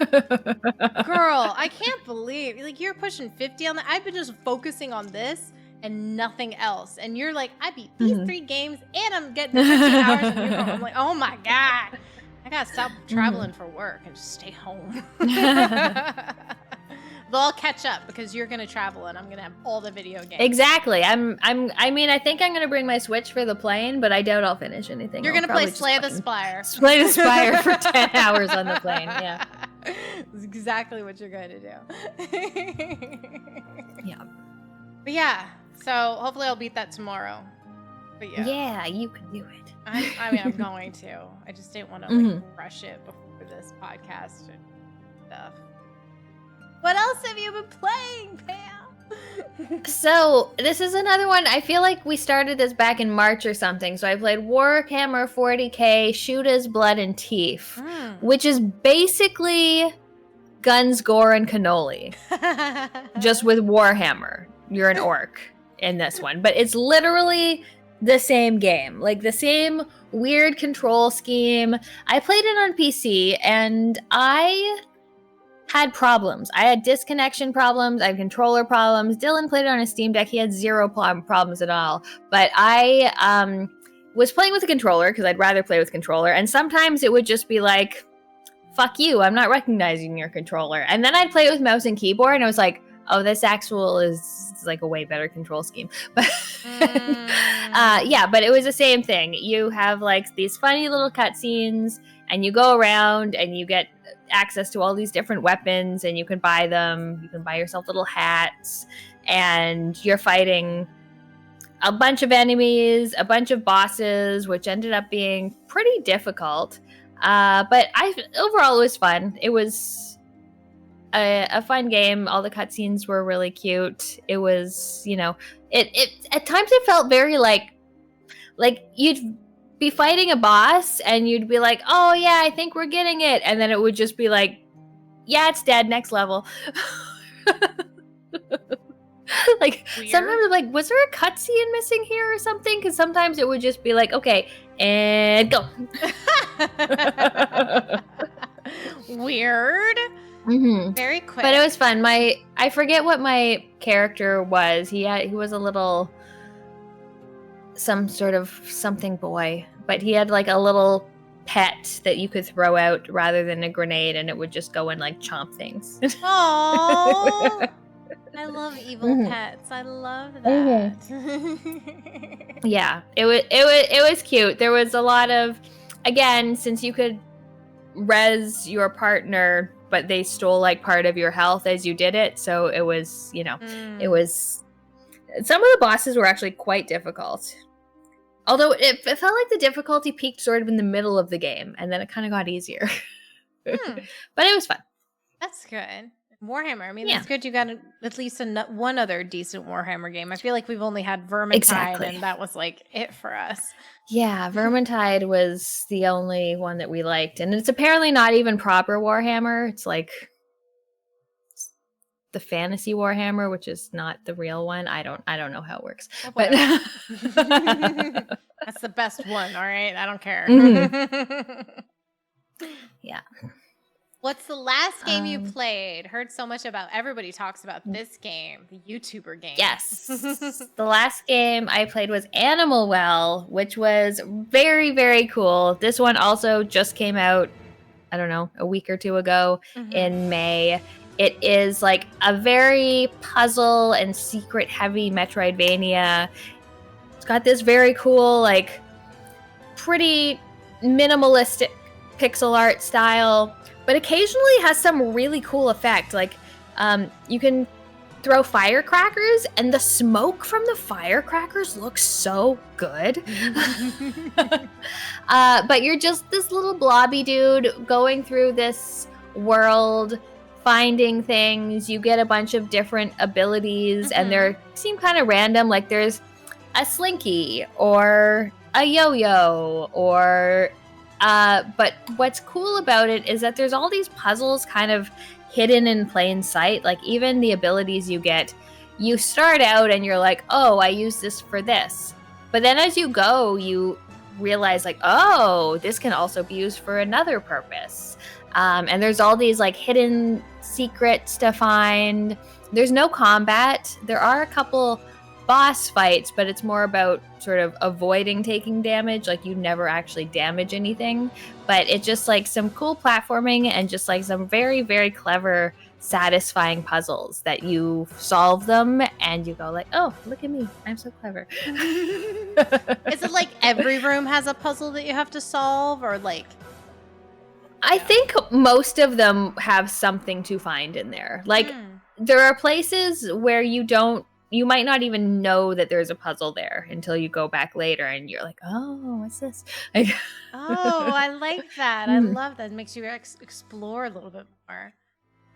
girl, I can't believe like you're pushing 50 on that. I've been just focusing on this and nothing else, and you're like, I beat these 3 games and I'm getting 50 hours. And you're going, I'm like, oh my god, I gotta stop traveling for work and just stay home. They'll all catch up because you're gonna travel and I'm gonna have all the video games. Exactly. I mean, I think I'm gonna bring my Switch for the plane, but I doubt I'll finish anything. You're gonna play Slay the Spire. Slay the Spire for 10 hours on the plane. Yeah. That's exactly what you're going to do. Yeah. But yeah, so hopefully I'll beat that tomorrow. But yeah. Yeah, you can do it. I mean, I'm going to. I just didn't want to like rush it before this podcast and stuff. What else have you been playing, Pam? So this is another one. I feel like we started this back in March or something. So I played Warhammer 40k, Shootas, Blood, and Teef, which is basically guns, gore, and cannoli, just with Warhammer. You're an orc in this one, but it's literally the same game, like the same weird control scheme. I played it on PC, and I had problems. I had disconnection problems. I had controller problems. Dylan played it on a Steam Deck. He had zero problems at all. But I was playing with a controller because I'd rather play with controller. And sometimes it would just be like, fuck you, I'm not recognizing your controller. And then I'd play it with mouse and keyboard, and I was like, oh, this actual is like a way better control scheme. But yeah, but it was the same thing. You have like these funny little cutscenes, and you go around and you get access to all these different weapons, and you can buy them. You can buy yourself little hats, and you're fighting a bunch of enemies, a bunch of bosses, which ended up being pretty difficult. But overall it was fun. It was a fun game. All the cutscenes were really cute. It was, you know, it at times it felt very like you'd be fighting a boss and you'd be like, oh yeah, I think we're getting it, and then it would just be like, yeah, it's dead, next level. Like weird. Sometimes I'm like, was there a cutscene missing here or something? Because sometimes it would just be like, okay, and go. Weird. Very quick. But it was fun. I forget what my character was. He was a little some sort of something boy, but he had like a little pet that you could throw out rather than a grenade, and it would just go and like chomp things. Oh, I love evil pets. I love that. Yeah, it was cute. There was a lot of, again, since you could res your partner, but they stole like part of your health as you did it. So it was, you know, it was. Some of the bosses were actually quite difficult. Although it felt like the difficulty peaked sort of in the middle of the game, and then it kind of got easier. But it was fun. That's good. Warhammer. I mean, that's good. You got at least one other decent Warhammer game. I feel like we've only had Vermintide, and that was like it for us. Yeah, Vermintide was the only one that we liked, and it's apparently not even proper Warhammer. It's like the fantasy Warhammer, which is not the real one. I don't know how it works. Oh, but that's the best one, all right? I don't care. Yeah. What's the last game you played? Heard so much about, everybody talks about this game, the YouTuber game. Yes. The last game I played was Animal Well, which was very, very cool. This one also just came out, I don't know, a week or two ago in May. It is like a very puzzle and secret heavy Metroidvania. It's got this very cool, like pretty minimalistic pixel art style, but occasionally has some really cool effect. Like you can throw firecrackers, and the smoke from the firecrackers looks so good. But you're just this little blobby dude going through this world, finding things. You get a bunch of different abilities, and they seem kind of random. Like there's a slinky or a yo-yo or but what's cool about it is that there's all these puzzles kind of hidden in plain sight. Like even the abilities you get, you start out and you're like, oh, I use this for this, but then as you go you realize like, oh, this can also be used for another purpose. And there's all these like hidden secrets to find. There's no combat. There are a couple boss fights, but it's more about sort of avoiding taking damage. Like you never actually damage anything, but it's just like some cool platforming and just like some very, very clever, satisfying puzzles that you solve them and you go like, oh, look at me, I'm so clever. Is it like every room has a puzzle that you have to solve, or like? I think most of them have something to find in there. Like there are places where you might not even know that there's a puzzle there until you go back later and you're like, oh, what's this? Like, oh, I like that. I love that. It makes you explore a little bit more.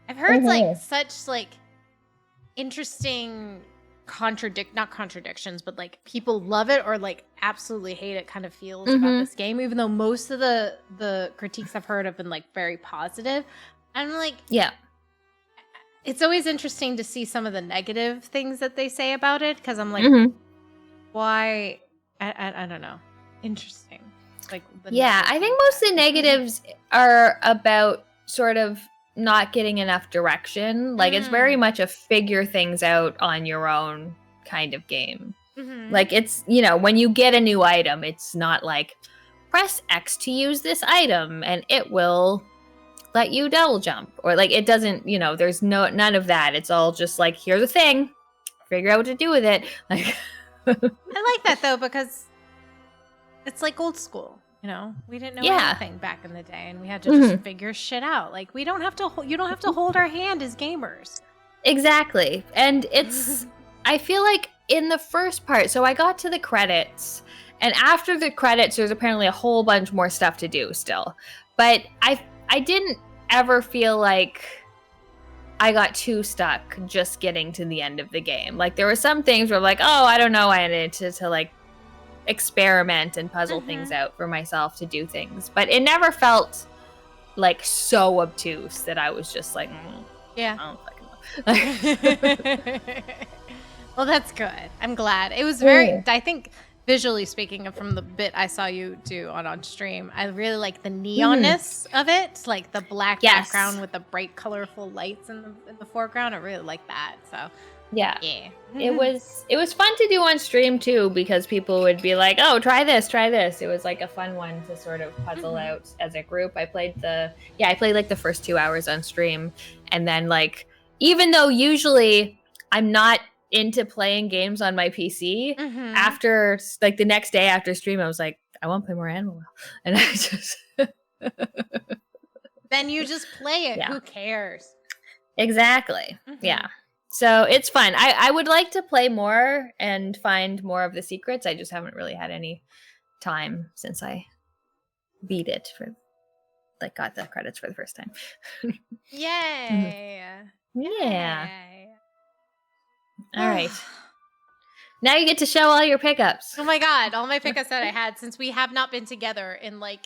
I've heard like such like interesting not contradictions, but like people love it or like absolutely hate it kind of feels about this game, even though most of the critiques I've heard have been like very positive. I'm like, yeah. It's always interesting to see some of the negative things that they say about it, because I'm like, why? I don't know. Interesting. Like, I think most of the negatives are about sort of not getting enough direction. Like it's very much a figure things out on your own kind of game. Like it's, when you get a new item, it's not like press X to use this item and it will let you double jump, or like it doesn't, there's none of that. It's all just like, here's a thing, figure out what to do with it. Like I like that though, because it's like old school. We didn't know anything back in the day, and we had to just figure shit out. Like you don't have to hold our hand as gamers. Exactly. And it's I feel like in the first part, so I got to the credits, and after the credits there's apparently a whole bunch more stuff to do still. But I didn't ever feel like I got too stuck just getting to the end of the game. Like there were some things where I'm like, oh, I don't know, I needed to like experiment and puzzle things out for myself to do things. But it never felt like so obtuse that I was just like, I don't fucking know. Well, that's good. I'm glad. It was very, I think, visually speaking, from the bit I saw you do on stream, I really like the neonness of it, like the black background with the bright, colorful lights in the foreground. I really like that. So yeah. It was fun to do on stream too, because people would be like, oh, try this. It was like a fun one to sort of puzzle out as a group. I played like the first 2 hours on stream, and then like, even though usually I'm not into playing games on my PC, after like the next day after stream I was like, I want to play more Animal, and I just then you just play it. Who cares? Exactly. Yeah, so it's fun. I would like to play more and find more of the secrets. I just haven't really had any time since I beat it got the credits for the first time. Yay. Yeah. All right. Now you get to show all your pickups. Oh my god, all my pickups that I had, since we have not been together in like,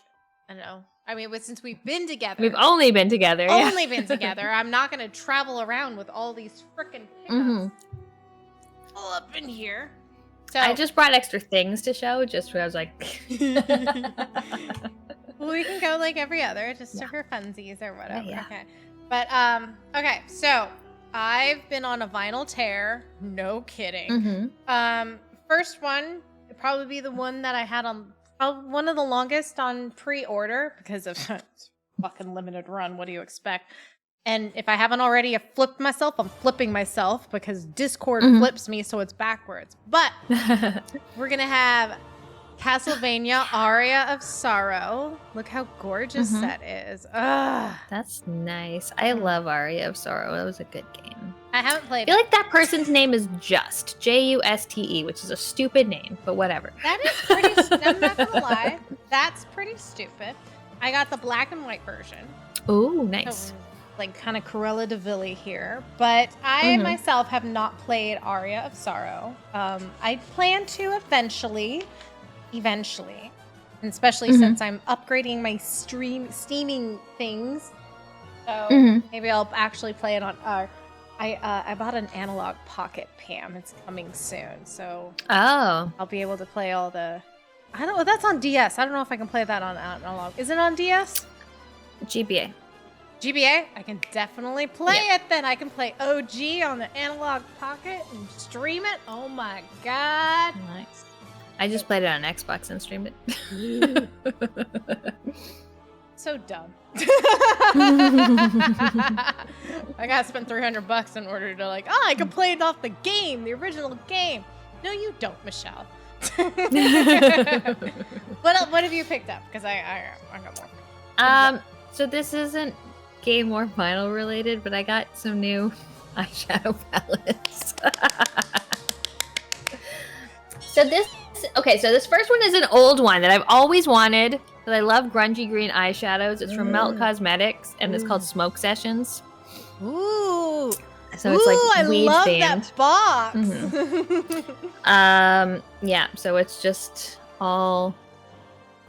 I don't know. I mean, since we've been together. We've only been together. Been together. I'm not going to travel around with all these frickin' pickups all up in here. So I just brought extra things to show, just where I was like. Well, we can go like every other, just for funsies or whatever. Yeah. Okay. But, okay, so I've been on a vinyl tear. No kidding. First one, it'd probably be the one that I had on, one of the longest on pre-order, because of fucking limited run. What do you expect? And if I haven't already flipped myself, I'm flipping myself, because Discord flips me, so it's backwards. But we're going to have Castlevania Aria of Sorrow. Look how gorgeous that is. Ugh. That's nice. I love Aria of Sorrow. That was a good game. I haven't played I feel like that person's name is Just. Juste, which is a stupid name, but whatever. That is pretty, I'm not gonna lie. That's pretty stupid. I got the black and white version. Ooh, nice. So, like kind of Cruella de Vil here. But I myself have not played Aria of Sorrow. I plan to eventually, and especially since I'm upgrading my steaming things, so maybe I'll actually play it on. I bought an analog pocket, Pam. It's coming soon, so I'll be able to play all the. I don't know. That's on DS. I don't know if I can play that on analog. Is it on DS? GBA. GBA, I can definitely play it then. I can play OG on the Analog Pocket and stream it. Oh my god. Nice. I just played it on Xbox and streamed it. So dumb. I gotta spend $300 in order to like, I can play it off the game, the original game. No, you don't, Michelle. What have you picked up? Because I got more. So this isn't Game or Vinyl related, but I got some new eyeshadow palettes. So this first one is an old one that I've always wanted because I love grungy green eyeshadows. It's from Melt Cosmetics and it's called Smoke Sessions. Ooh. So it's like I weed love themed. that box. Yeah, so it's just all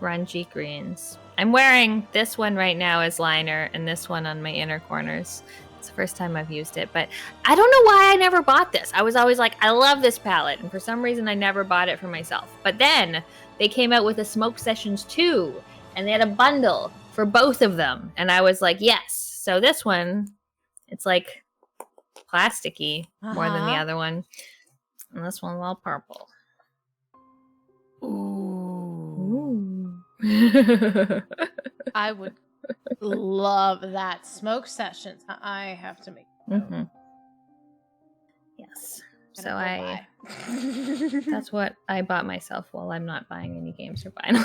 grungy greens. I'm wearing this one right now as liner and this one on my inner corners. It's the first time I've used it, but I don't know why I never bought this. I was always like, I love this palette, and for some reason I never bought it for myself. But then they came out with a Smoke Sessions 2, and they had a bundle for both of them, and I was like, yes. So this one, it's like plasticky more than the other one, and this one's all purple. Ooh. I would love that. Smoke Sessions. I have to make Yes. So that's what I bought myself while I'm not buying any games or vinyl.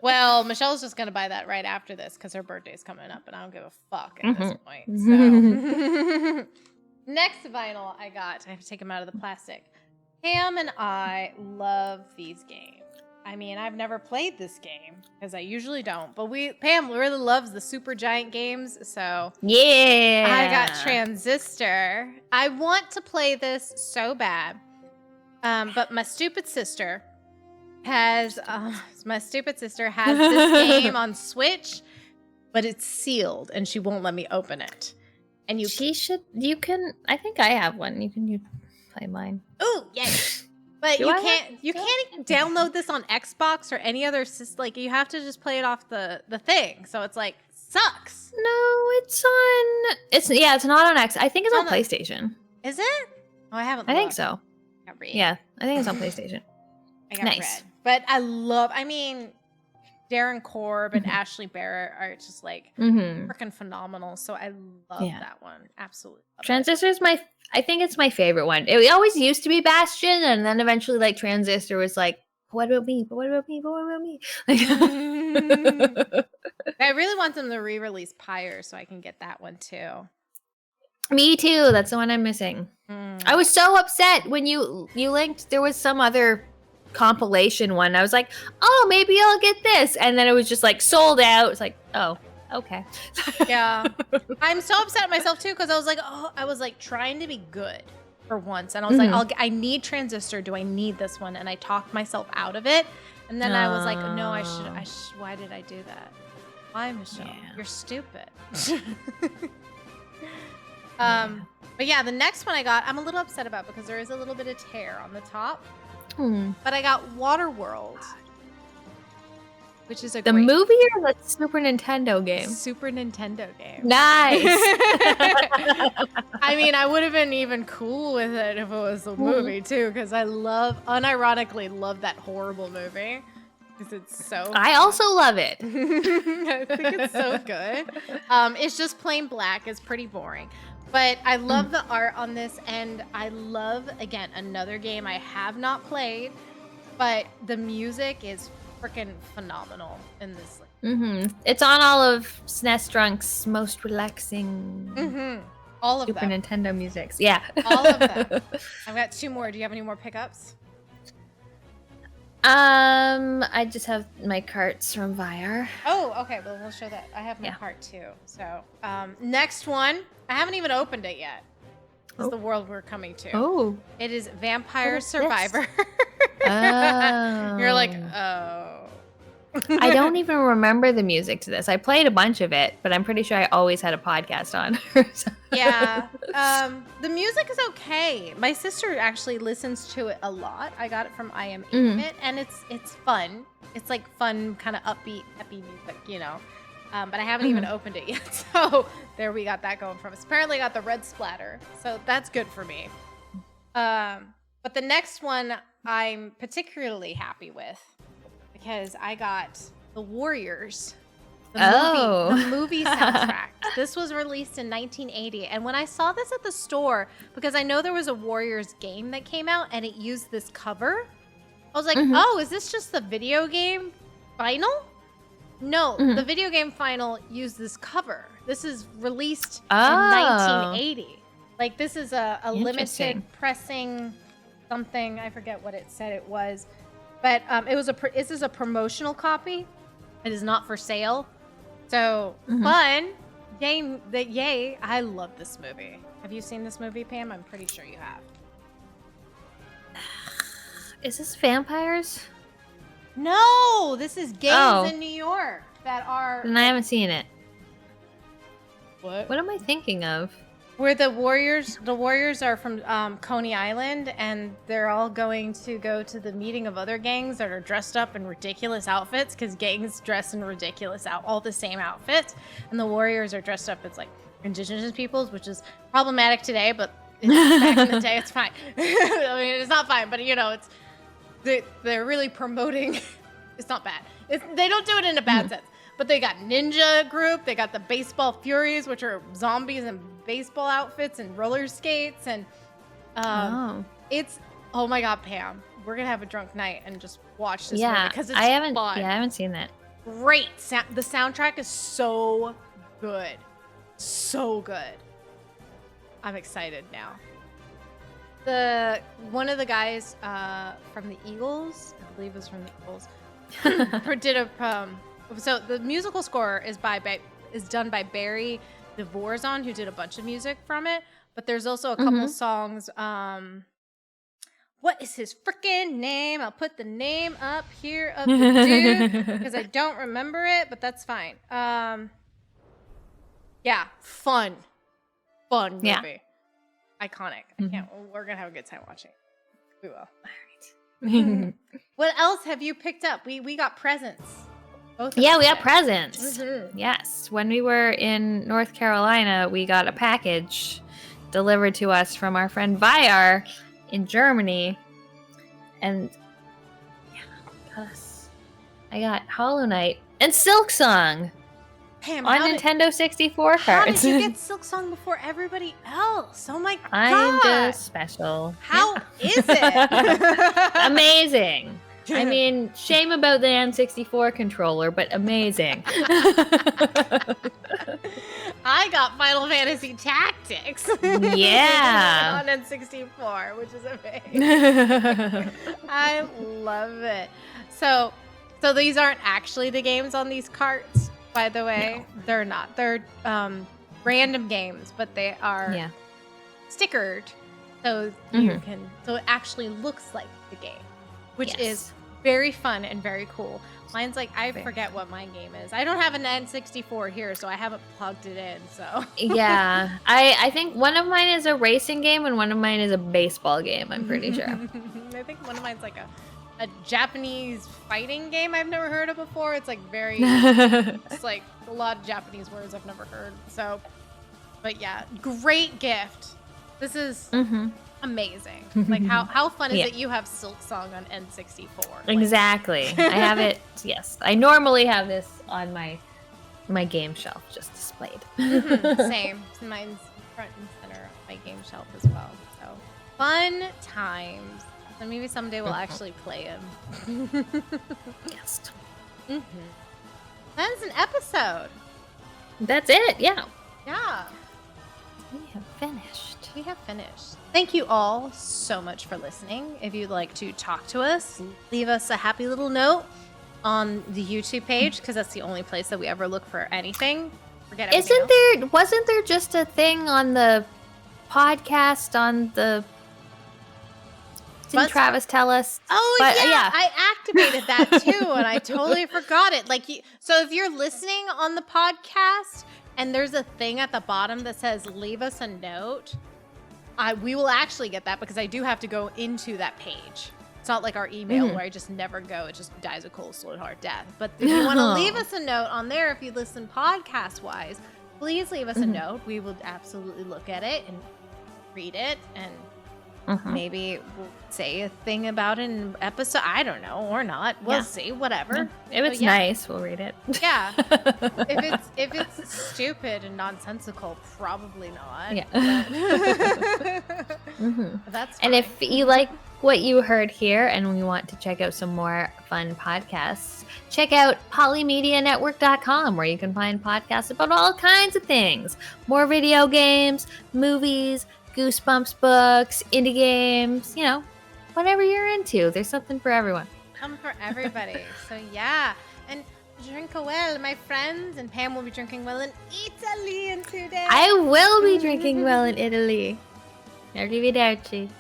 Well, Michelle's just going to buy that right after this because her birthday's coming up and I don't give a fuck at this point. So. Next vinyl I got, I have to take them out of the plastic. Pam and I love these games. I mean, I've never played this game because I usually don't, but Pam really loves the super giant games, so yeah, I got Transistor. I want to play this so bad, but my stupid sister has this game on Switch, but it's sealed and she won't let me open it. And I think I have one. You can play mine. Ooh, yes. But you can't even download this on Xbox or any other system. Like, you have to just play it off the thing. So it's like, sucks. No, it's not on X. I think it's on PlayStation. Is it? Oh, I haven't I looked. think so. I got read. Yeah, I think it's on PlayStation. I got nice. read. But Darren Korb and Ashley Barrett are just like freaking phenomenal. So I love that one. Absolutely. Transistor is I think it's my favorite one. It always used to be Bastion, and then eventually like Transistor was like, what about me? But what about me? But what about me? I really want them to re-release Pyre so I can get that one too. Me too. That's the one I'm missing. I was so upset when you linked. There was some other compilation one. I was like, oh, maybe I'll get this, and then it was just like sold out. It's like, oh, okay. Yeah, I'm so upset at myself too because I was like trying to be good for once, and I was like, I need Transistor. Do I need this one? And I talked myself out of it, and then I was like, no, I should. Why did I do that? Why, Michelle? Yeah. You're stupid. But yeah, the next one I got, I'm a little upset about because there is a little bit of tear on the top. But I got Waterworld, which is the movie or the Super Nintendo game? Super Nintendo game. Nice. I mean, I would have been even cool with it if it was the movie too, because I unironically love that horrible movie. Because it's so I also love it. I think it's so good. It's just plain black. It's pretty boring. But I love the art on this, and I love, again, another game I have not played, but the music is freaking phenomenal in this. It's on all of SNES Drunk's most relaxing all of Super them. Nintendo musics. Yeah. All of them. I've got 2 more. Do you have any more pickups? I just have my carts from Viar. Oh, okay. Well, we'll show that. I have my cart too. So, next one. I haven't even opened it yet. This is the world we're coming to. Oh. It is Vampire Survivor. Oh. You're like, oh. I don't even remember the music to this. I played a bunch of it, but I'm pretty sure I always had a podcast on. Yeah. The music is okay. My sister actually listens to it a lot. I got it from I Am Intimate, and it's fun. It's like fun, kind of upbeat, happy music, you know. but I haven't even opened it yet. So there we got that going from us. Apparently got the red splatter, so that's good for me. But the next one I'm particularly happy with because I got The Warriors. The movie soundtrack. This was released in 1980. And when I saw this at the store, because I know there was a Warriors game that came out and it used this cover, I was like, oh, is this just the video game final? No, the video game final used this cover. This is released in 1980. Like, this is a limited pressing something. I forget what it said it was. But this is a promotional copy. It is not for sale. So, fun. Yay. I love this movie. Have you seen this movie, Pam? I'm pretty sure you have. Is this vampires? No, this is gangs in New York that are... And I haven't seen it. What? What am I thinking of? Where the Warriors are from Coney Island, and they're all going to go to the meeting of other gangs that are dressed up in ridiculous outfits, because gangs dress in ridiculous all the same outfits, and the Warriors are dressed up as like indigenous peoples, which is problematic today, but back in the day, it's fine. I mean, it's not fine, but you know, they're really promoting. It's not bad. They don't do it in a bad sense. But they got ninja group. They got the baseball furies, which are zombies in baseball outfits and roller skates. And it's, oh my God, Pam, we're going to have a drunk night and just watch this movie because it's fun. Yeah, I haven't seen that. Great. The soundtrack is so good. So good. I'm excited now. One of the guys from the Eagles, I believe it was from the Eagles, did a... So the musical score is done by Barry Dvorak, who did a bunch of music from it. But there's also a couple songs. What is his freaking name? I'll put the name up here of the dude because I don't remember it, but that's fine. Yeah, fun movie, iconic. We're gonna have a good time watching. We will. All right. What else have you picked up? We got presents. We got presents. Yes. When we were in North Carolina, we got a package delivered to us from our friend Vyar in Germany. And I got Hollow Knight and Silksong Pam, on Nintendo 64 cards. How did you get Silksong before everybody else? Oh my God. I'm just special. How is it? Amazing. I mean, shame about the N64 controller, but amazing. I got Final Fantasy Tactics. Yeah. On N64, which is amazing. I love it. So these aren't actually the games on these carts, by the way. No. They're not. They're random games, but they are stickered. So you can. So it actually looks like the game. Which is very fun and very cool. Mine's like, I forget what my game is. I don't have an N64 here, so I haven't plugged it in, so. Yeah. I think one of mine is a racing game and one of mine is a baseball game, I'm pretty sure. I think one of mine's like a Japanese fighting game I've never heard of before. It's like very, it's like a lot of Japanese words I've never heard. So, but yeah, great gift. This is... amazing. Like how fun is it you have Silksong on N64? Exactly. I have it. Yes. I normally have this on my game shelf just displayed. Same. Mine's front and center of my game shelf as well. So fun times. So maybe someday we'll actually play them. Yes. That's an episode. That's it. Yeah. Yeah. We have finished. Thank you all so much for listening. If you'd like to talk to us, leave us a happy little note on the YouTube page, because that's the only place that we ever look for anything. Forget everything else. Wasn't there just a thing on the podcast on the... Didn't Travis tell us? Oh, yeah. I activated that too, and I totally forgot it. So if you're listening on the podcast and there's a thing at the bottom that says leave us a note, we will actually get that, because I do have to go into that page. It's not like our email where I just never go. It just dies a cold, slow, hard death. But if you want to leave us a note on there, if you listen podcast-wise, please leave us a note. We will absolutely look at it and read it, and maybe we'll say a thing about it in an episode. I don't know, or not. We'll see. Whatever. Yeah. If it's nice, we'll read it. Yeah. if it's stupid and nonsensical, probably not. Yeah. That's fine. And if you like what you heard here and we want to check out some more fun podcasts, check out polymedianetwork.com, where you can find podcasts about all kinds of things. More video games, movies, Goosebumps books, indie games, whatever you're into. There's something for everyone. Come for everybody. So yeah. And drink well, my friends. And Pam will be drinking well in Italy in 2 days. I will be drinking well in Italy. Arrivederci.